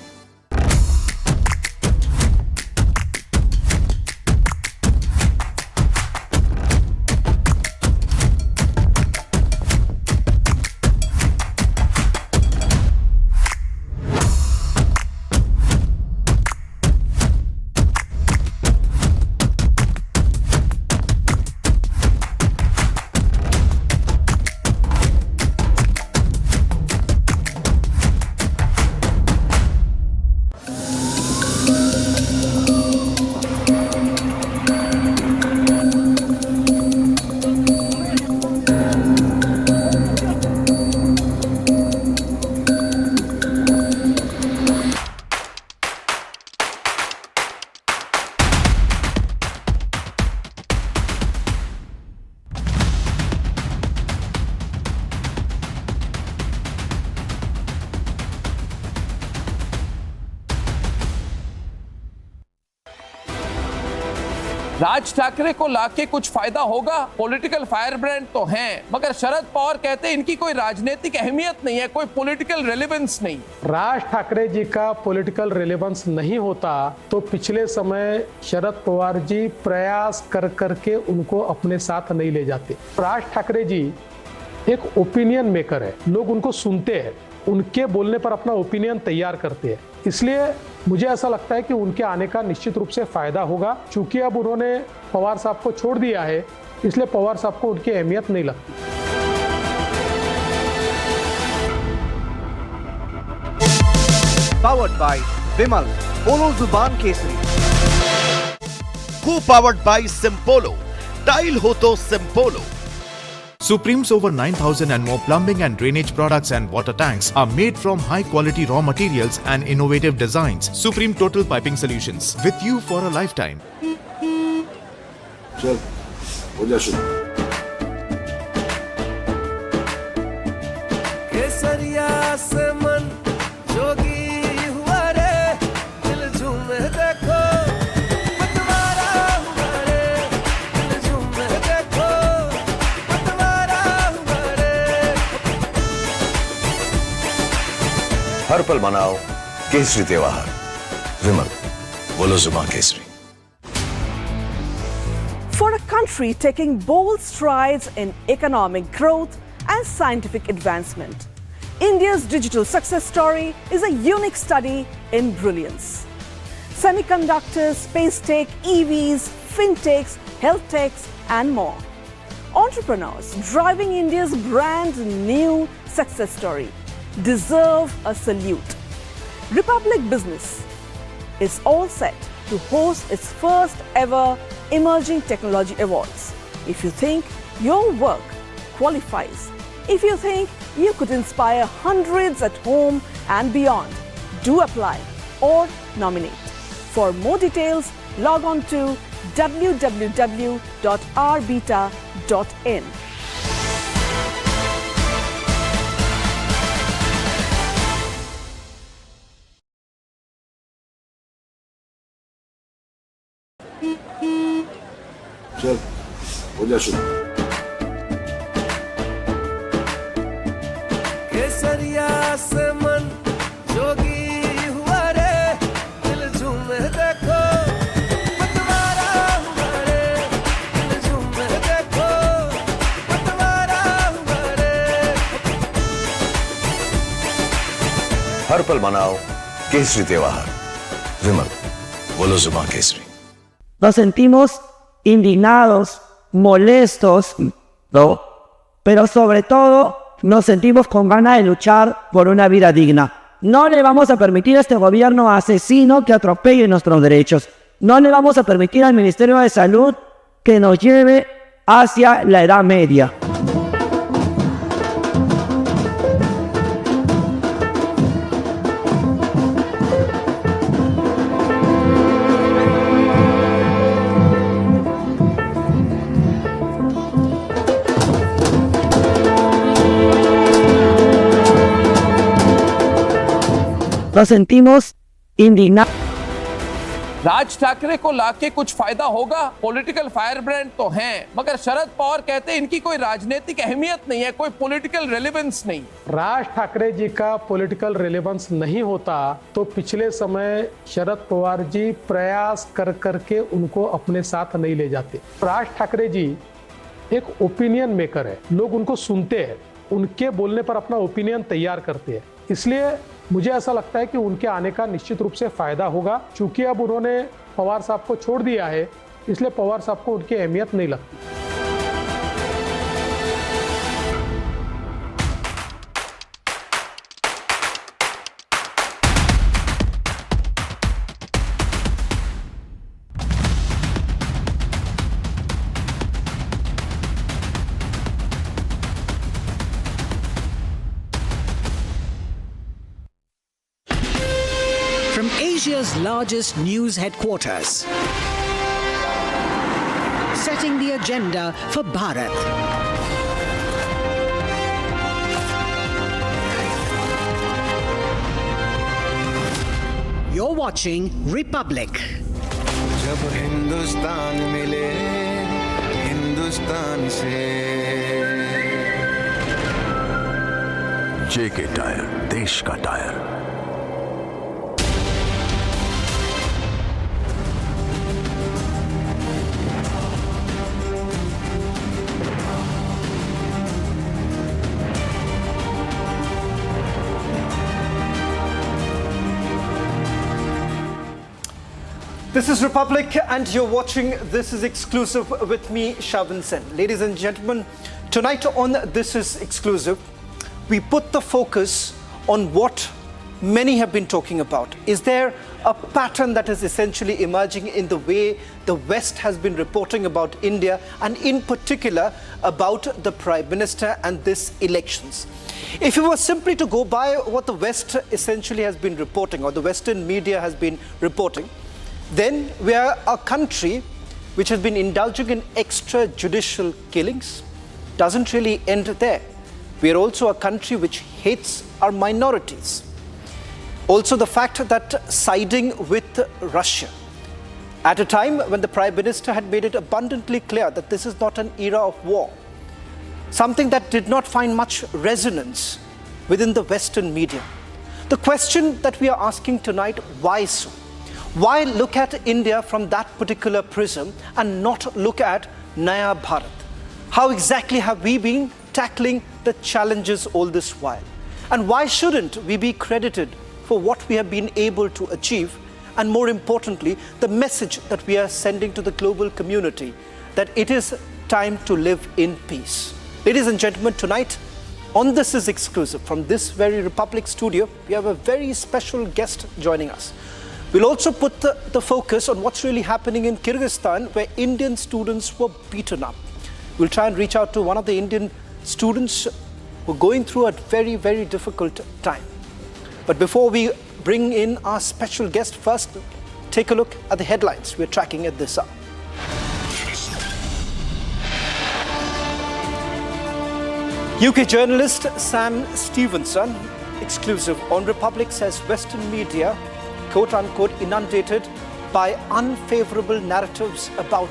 राज ठाकरे को लाके कुछ फायदा होगा? पॉलिटिकल फायर ब्रांड तो हैं, मगर शरद पवार कहते हैं इनकी कोई राजनीतिक अहमियत नहीं है, कोई पॉलिटिकल रेलेवेंस नहीं। राज ठाकरे जी का पॉलिटिकल रेलेवेंस नहीं होता तो पिछले समय शरद पवार जी प्रयास कर करके उनको अपने साथ नहीं ले जाते। राज ठाकरे जी एक ओपिनियन मेकर है, लोग उनको सुनते हैं, उनके बोलने पर अपना ओपिनियन तैयार करते हैं। इसलिए मुझे ऐसा लगता है कि उनके आने का निश्चित रूप से फायदा होगा। चूंकि अब उन्होंने पवार साहब को छोड़ दिया है, इसलिए पवार साहब को उनकी अहमियत नहीं लगती। Powered by Vimal, Polo Zuban Kesari. Co-powered by Simpolo. Tile ho to Simpolo. Supreme's over 9,000 and more plumbing and drainage products and water tanks are made from high-quality raw materials and innovative designs. Supreme Total Piping Solutions, with you for a lifetime. चल, हो जा शुरू। केसरिया से मन जोगी हुआ रे, दिल झूमे देखो पतवारा हुआ रे, दिल झूमे देखो पतवारा हुआ रे। हर पल मनाओ केसरी त्योहार। विमल, बोलो जुबां Kesari. For a country taking bold strides in economic growth and scientific advancement, India's digital success story is a unique study in brilliance. Semiconductors, space tech, EVs, fintechs, health techs, and more. Entrepreneurs driving India's brand new success story deserve a salute. Republic Business is all set to host its first ever Emerging Technology Awards. If you think your work qualifies, if you think you could inspire hundreds at home and beyond, do apply or nominate. For more details, log on to www.rbeta.in. चल, हो जा शुरू। केसरिया से मन जोगी हुआ रे, दिल झूमे देखो पतवारा हुआ रे, दिल झूमे देखो पतवारा हुआ रे। हर पल मनाओ केसरी त्योहार। विमल, बोलो जुबां Kesari. Nos sentimos indignados, molestos, ¿no? Pero sobre todo nos sentimos con ganas de luchar por una vida digna. No le vamos a permitir a este gobierno asesino que atropelle nuestros derechos. No le vamos a permitir al Ministerio de Salud que nos lleve hacia la Edad Media. Nos sentimos indignados. Raj Thackeray को लाके कुछ फायदा होगा? Political fire brand तो हैं, मगर शरद पवार कहते हैं इनकी कोई राजनीतिक अहमियत नहीं है, कोई पॉलिटिकल रेलेवेंस नहीं। राज ठाकरे जी का पॉलिटिकल रेलेवेंस नहीं होता तो पिछले समय शरद पवार जी प्रयास कर करके उनको अपने साथ नहीं ले जाते। राज ठाकरे जी एक ओपिनियन मेकर है, लोग उनको सुनते हैं, उनके बोलने पर अपना ओपिनियन तैयार करते हैं। इसलिए मुझे ऐसा लगता है कि उनके आने का निश्चित रूप से फायदा होगा। चूंकि अब उन्होंने पवार साहब को छोड़ दिया है, इसलिए पवार साहब को उनकी अहमियत नहीं लगती। From Asia's largest news headquarters, setting the agenda for Bharat. You're watching Republic. जब हिंदुस्तान मिले हिंदुस्तान से। जेके टायर, देश का tyre. This is Republic and you're watching This is Exclusive with me, Shavin Sen. Ladies and gentlemen, tonight on This is Exclusive, we put the focus on what many have been talking about. Is there a pattern that is essentially emerging in the way the West has been reporting about India and in particular about the Prime Minister and this elections? If you were simply to go by what the West essentially has been reporting or the Western media has been reporting, then we are a country which has been indulging in extrajudicial killings. Doesn't really end there. We are also a country which hates our minorities. Also the fact that siding with Russia at a time when the Prime Minister had made it abundantly clear that this is not an era of war, something that did not find much resonance within the Western media. The question that we are asking tonight, why so? Why look at India from that particular prism and not look at Naya Bharat? How exactly have we been tackling the challenges all this while? And why shouldn't we be credited for what we have been able to achieve? And more importantly, the message that we are sending to the global community that it is time to live in peace. Ladies and gentlemen, tonight on This is Exclusive from this very Republic studio, we have a very special guest joining us. We'll also put the focus on what's really happening in Kyrgyzstan, where Indian students were beaten up. We'll try and reach out to one of the Indian students who are going through a very, very difficult time. But before we bring in our special guest, first take a look at the headlines we're tracking at this hour. UK journalist Sam Stevenson, exclusive on Republic, says Western media quote-unquote inundated by unfavorable narratives about